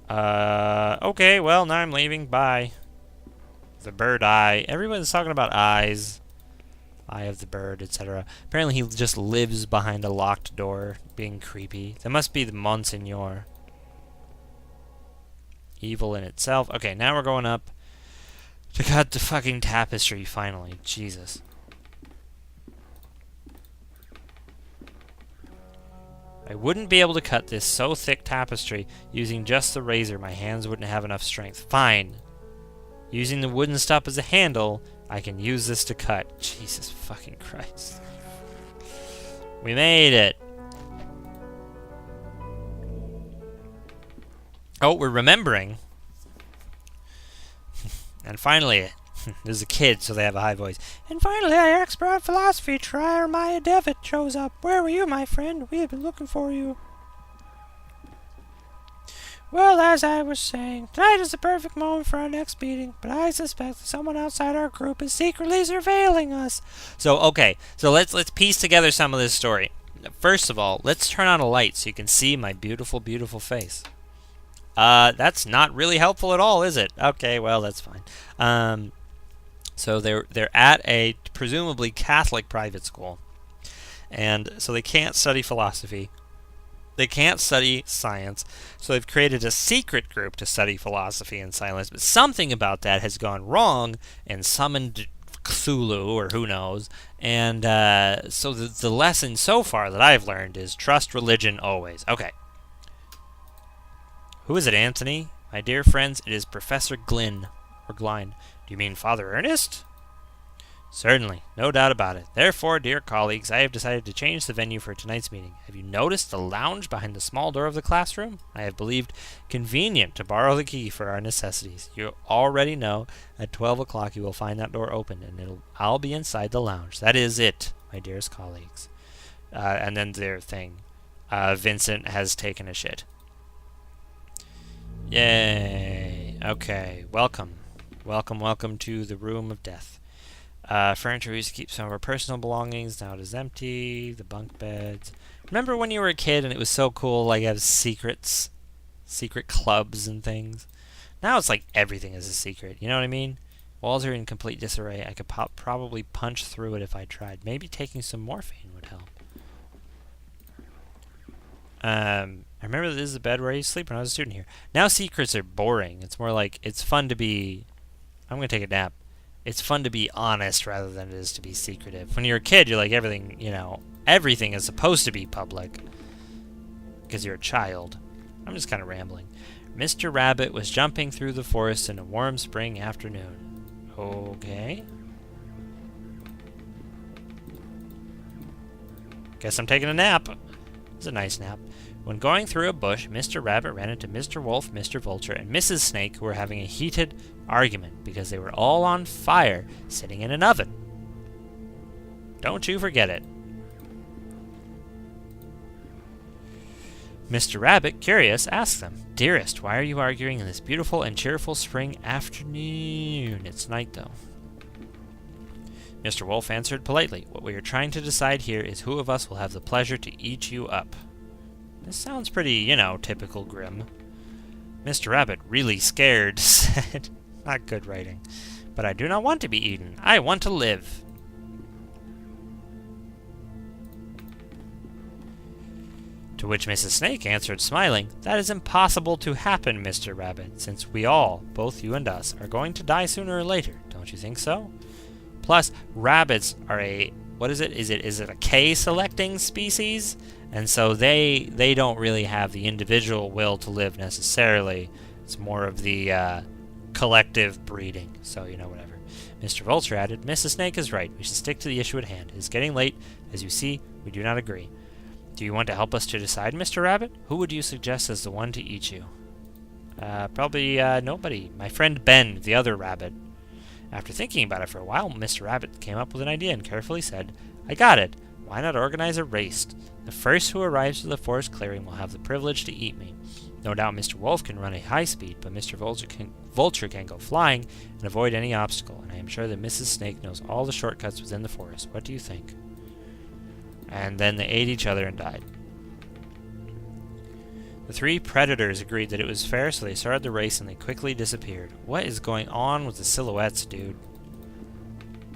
Okay, well, now I'm leaving. Bye. The bird eye. Everyone's talking about eyes. Eye of the bird, etc. Apparently he just lives behind a locked door, being creepy. That must be the Monsignor. Evil in itself. Okay, now we're going up to cut the fucking tapestry, finally. Jesus. I wouldn't be able to cut this so thick tapestry using just the razor. My hands wouldn't have enough strength. Fine. Using the wooden stop as a handle, I can use this to cut. Jesus fucking Christ. We made it. Oh, we're remembering. And finally, there's a kid, so they have a high voice. And finally, our expert on philosophy, Jeremiah Devitt, shows up. Where were you, my friend? We have been looking for you. Well, as I was saying, tonight is the perfect moment for our next meeting, but I suspect that someone outside our group is secretly surveilling us. So, okay, so let's piece together some of this story. First of all, let's turn on a light so you can see my beautiful, beautiful face. That's not really helpful at all, is it? Okay, well, that's fine. So they're at a presumably Catholic private school, and so they can't study philosophy. They can't study science, so they've created a secret group to study philosophy and science, but something about that has gone wrong and summoned Cthulhu, or who knows, and so the lesson so far that I've learned is trust religion always. Okay. Who is it, Anthony? My dear friends, it is Professor Glynn, or Gline. Do you mean Father Ernest? Certainly, no doubt about it. Therefore, dear colleagues, I have decided to change the venue for tonight's meeting. Have you noticed the lounge behind the small door of the classroom? I have believed convenient to borrow the key for our necessities. You already know at 12 o'clock you will find that door open, and I'll be inside the lounge. That is it, my dearest colleagues. And then their thing. Vincent has taken a shit. Yay. Okay, welcome. Welcome to the room of death. Furniture we used to keep some of our personal belongings. Now it is empty. The bunk beds. Remember when you were a kid and it was so cool, like have secrets? Secret clubs and things? Now it's like everything is a secret. You know what I mean? Walls are in complete disarray. I could probably punch through it if I tried. Maybe taking some morphine would help. I remember this is the bed where I used to sleep when I was a student here. Now secrets are boring. It's more like it's fun to be... I'm going to take a nap. It's fun to be honest rather than it is to be secretive. When you're a kid, you're like everything, you know, everything is supposed to be public. Because you're a child. I'm just kind of rambling. Mr. Rabbit was jumping through the forest in a warm spring afternoon. Okay. Guess I'm taking a nap. It's a nice nap. When going through a bush, Mr. Rabbit ran into Mr. Wolf, Mr. Vulture, and Mrs. Snake, who were having a heated argument because they were all on fire sitting in an oven. Don't you forget it. Mr. Rabbit, curious, asked them, "Dearest, why are you arguing in this beautiful and cheerful spring afternoon? It's night, though." Mr. Wolf answered politely, "What we are trying to decide here is who of us will have the pleasure to eat you up." This sounds pretty, you know, typical grim. Mr. Rabbit, really scared, said, "Not good writing. But I do not want to be eaten. I want to live." To which Mrs. Snake answered, smiling, "That is impossible to happen, Mr. Rabbit, since we all, both you and us, are going to die sooner or later. Don't you think so? Plus, rabbits are a... what is it? Is it a K-selecting species? And so they don't really have the individual will to live necessarily. It's more of the collective breeding. So, you know, whatever. Mr. Vulture added, "Mrs. Snake is right. We should stick to the issue at hand. It is getting late. As you see, we do not agree. Do you want to help us to decide, Mr. Rabbit? Who would you suggest as the one to eat you?" Probably nobody. My friend Ben, the other rabbit. After thinking about it for a while, Mr. Rabbit came up with an idea and carefully said, "I got it. Why not organize a race? The first who arrives to the forest clearing will have the privilege to eat me. No doubt Mr. Wolf can run at high speed, but Mr. Vulture can go flying and avoid any obstacle, and I am sure that Mrs. Snake knows all the shortcuts within the forest. What do you think? And then they ate each other and died. The three predators agreed that it was fair, so they started the race and they quickly disappeared. What is going on with the silhouettes, dude?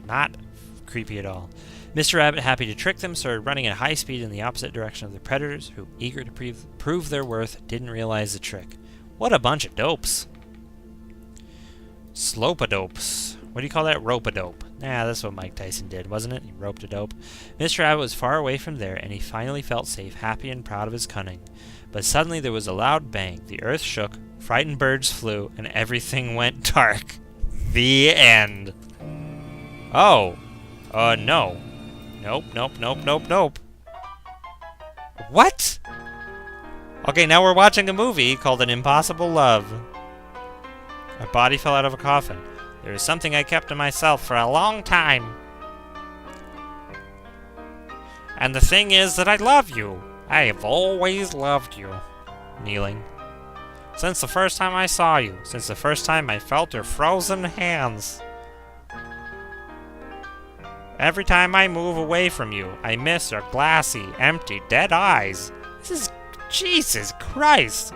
Not creepy at all. Mr. Rabbit, happy to trick them, started running at high speed in the opposite direction of the predators, who, eager to prove their worth, didn't realize the trick. What a bunch of dopes. Slope-a-dopes. What do you call that? Rope-a-dope. Nah, that's what Mike Tyson did, wasn't it? He roped a dope. Mr. Rabbit was far away from there, and he finally felt safe, happy and proud of his cunning. But suddenly there was a loud bang. The earth shook, frightened birds flew, and everything went dark. The end. Oh. No. Nope. What? Okay, now we're watching a movie called An Impossible Love. My body fell out of a coffin. There is something I kept to myself for a long time. And the thing is that I love you. I have always loved you. Kneeling. Since the first time I saw you. Since the first time I felt your frozen hands. Every time I move away from you, I miss your glassy, empty, dead eyes. This is... Jesus Christ!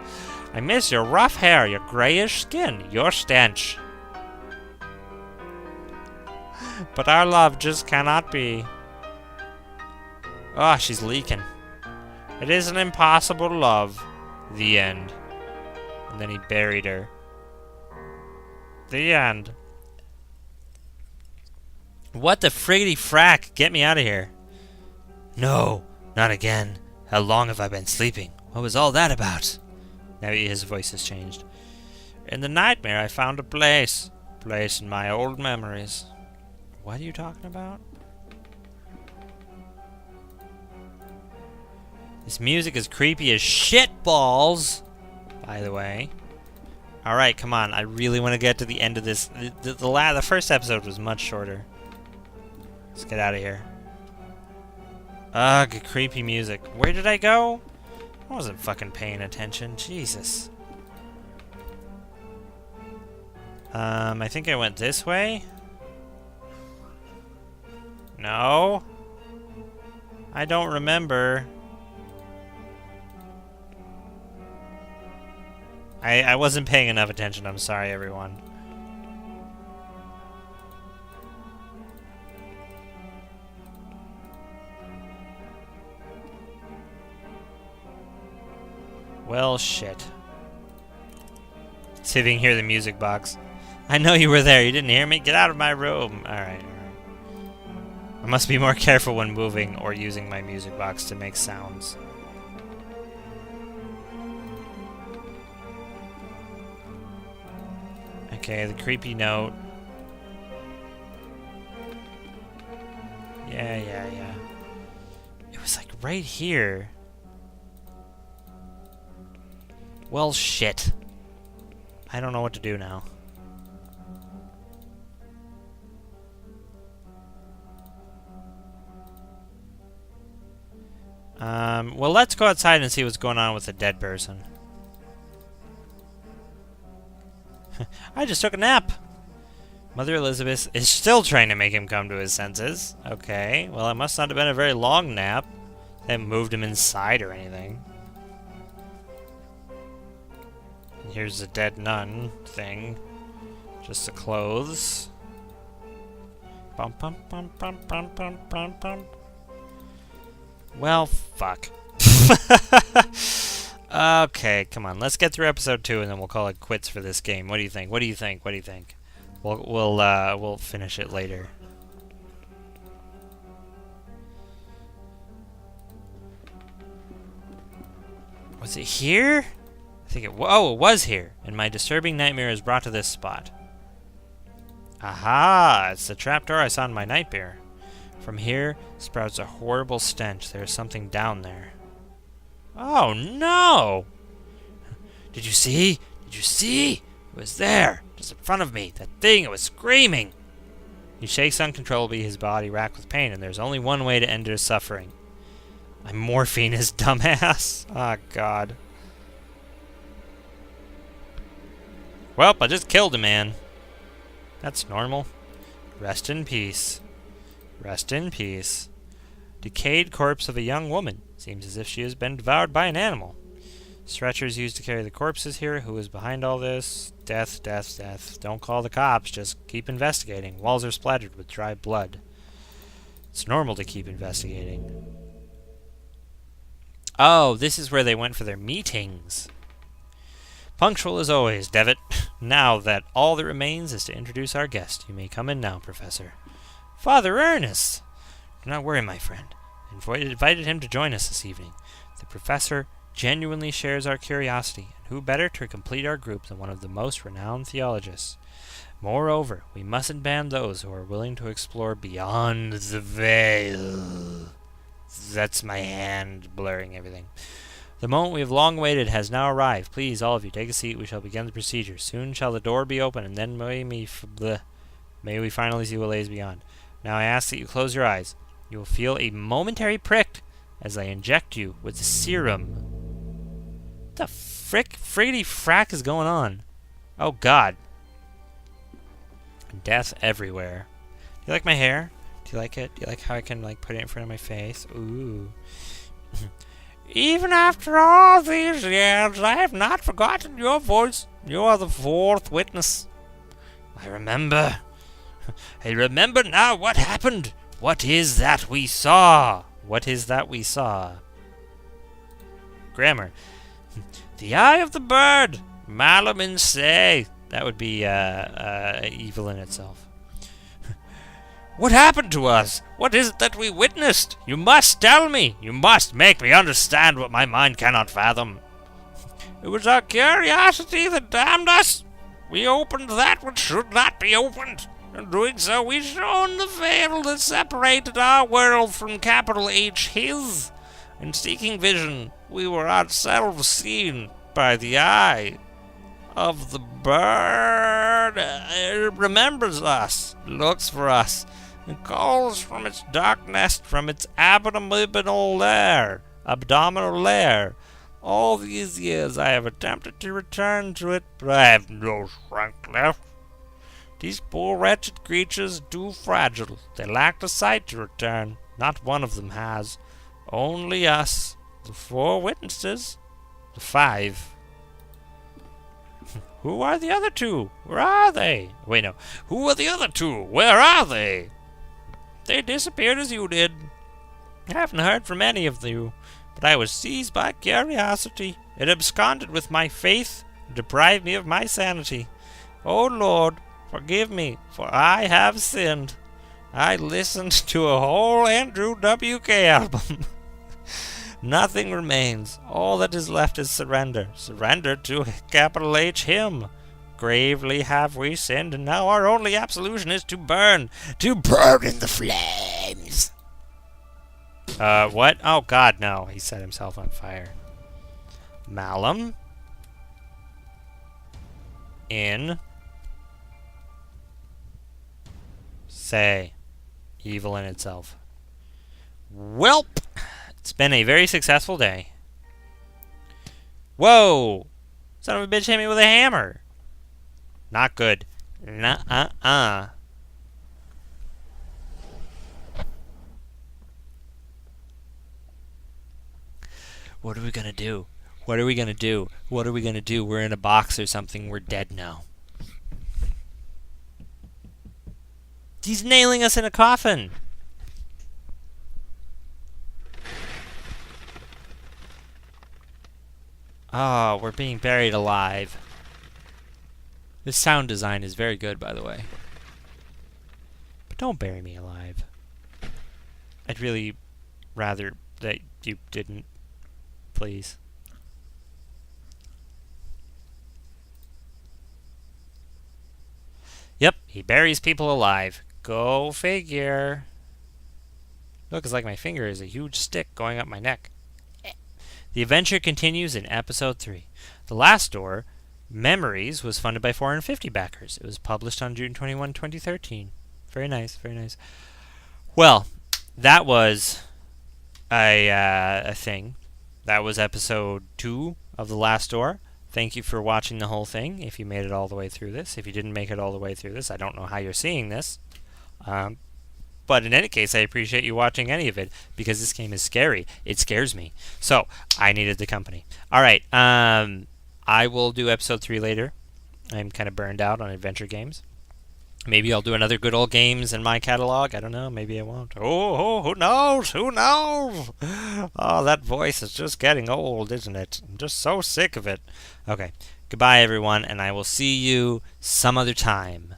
I miss your rough hair, your grayish skin, your stench. But our love just cannot be. Oh, she's leaking. It is an impossible love. The end. And then he buried her. The end. What the friggity frack? Get me out of here. No, not again. How long have I been sleeping? What was all that about? Now his voice has changed. In the nightmare I found a place. Place in my old memories. What are you talking about? This music is creepy as shit balls. By the way. Alright, come on. I really want to get to the end of this. The first episode was much shorter. Let's get out of here. Ugh, creepy music. Where did I go? I wasn't fucking paying attention. Jesus. I think I went this way? No? I don't remember. I wasn't paying enough attention. I'm sorry, everyone. Well, shit. See if you can hear the music box. I know you were there. You didn't hear me? Get out of my room. Alright. I must be more careful when moving or using my music box to make sounds. Okay, the creepy note. Yeah. It was like right here. Well, shit. I don't know what to do now. Well, let's go outside and see what's going on with the dead person. I just took a nap. Mother Elizabeth is still trying to make him come to his senses. Okay, well, it must not have been a very long nap. They haven't moved him inside or anything. And here's the dead nun thing. Just the clothes. Bum bum bum bum bum bum bum bum. Well, fuck. Okay, come on. Let's get through episode 2 and then we'll call it quits for this game. What do you think? What do you think? What do you think? We'll finish it later. Was it here? I think it was here. And my disturbing nightmare is brought to this spot. Aha! It's the trapdoor I saw in my nightmare. From here sprouts a horrible stench. There's something down there. Oh no! Did you see? Did you see? It was there, just in front of me. That thing, it was screaming. He shakes uncontrollably, his body racked with pain, and there's only one way to end his suffering. I'm morphine his dumbass. Oh, God. Well, I just killed a man. That's normal. Rest in peace. Rest in peace. Decayed corpse of a young woman. Seems as if she has been devoured by an animal. Stretchers used to carry the corpses here. Who is behind all this? Death, death, death. Don't call the cops. Just keep investigating. Walls are splattered with dry blood. It's normal to keep investigating. Oh, this is where they went for their meetings. Punctual as always, Devitt. Now that all that remains is to introduce our guest. You may come in now, Professor. Father Ernest! Do not worry, my friend. I invited him to join us this evening. The professor genuinely shares our curiosity, and who better to complete our group than one of the most renowned theologians? Moreover, we mustn't ban those who are willing to explore beyond the veil. That's my hand blurring everything. The moment we have long waited has now arrived. Please, all of you, take a seat. We shall begin the procedure. Soon shall the door be open, and then may we finally see what lays beyond. Now I ask that you close your eyes. You will feel a momentary prick as I inject you with the serum. What the friggity frack is going on? Oh, God. Death everywhere. Do you like my hair? Do you like it? Do you like how I can, put it in front of my face? Ooh. Even after all these years, I have not forgotten your voice. You are the fourth witness. I remember. I remember now what happened. What is that we saw? What is that we saw? Grammar. The eye of the bird. Malum in se. That would be evil in itself. What happened to us? What is it that we witnessed? You must tell me. You must make me understand what my mind cannot fathom. It was our curiosity that damned us. We opened that which should not be opened. In doing so, we shone the veil that separated our world from capital H his. In seeking vision, we were ourselves seen by the eye of the bird. It remembers us, looks for us, and calls from its dark nest, from its abdominal lair. All these years I have attempted to return to it, but I have no strength left. These poor wretched creatures too fragile. They lack the sight to return. Not one of them has. Only us, the four witnesses, the five. Who are the other two? Where are they? Wait, no. Who are the other two? Where are they? They disappeared as you did. I haven't heard from any of you, but I was seized by curiosity. It absconded with my faith and deprived me of my sanity. O Lord, forgive me, for I have sinned. I listened to a whole Andrew W.K. album. Nothing remains. All that is left is surrender. Surrender to capital H him. Gravely have we sinned, and now our only absolution is to burn. To burn in the flames. What? Oh, God, no. He set himself on fire. Malum. In. Say. Evil in itself. Welp! It's been a very successful day. Whoa! Son of a bitch hit me with a hammer. Not good. Nuh-uh-uh. What are we gonna do? What are we gonna do? What are we gonna do? We're in a box or something. We're dead now. He's nailing us in a coffin. Oh, we're being buried alive. This sound design is very good, by the way. But don't bury me alive. I'd really rather that you didn't. Please. Yep, he buries people alive. Go figure. Look, it's like my finger is a huge stick going up my neck. The adventure continues in episode 3. The last door, Memories, was funded by 450 backers. It was published on June 21, 2013. Very nice. Very nice. Well, that was a thing. That was episode 2 of The Last Door. Thank you for watching the whole thing. If you made it all the way through this, if you didn't make it all the way through this, I don't know how you're seeing this. But in any case, I appreciate you watching any of it because this game is scary. It scares me. So I needed the company. All right. I will do episode 3 later. I'm kind of burned out on adventure games. Maybe I'll do another good old games in my catalog. I don't know. Maybe I won't. Oh, who knows? Who knows? Oh, that voice is just getting old, isn't it? I'm just so sick of it. Okay. Goodbye, everyone, and I will see you some other time.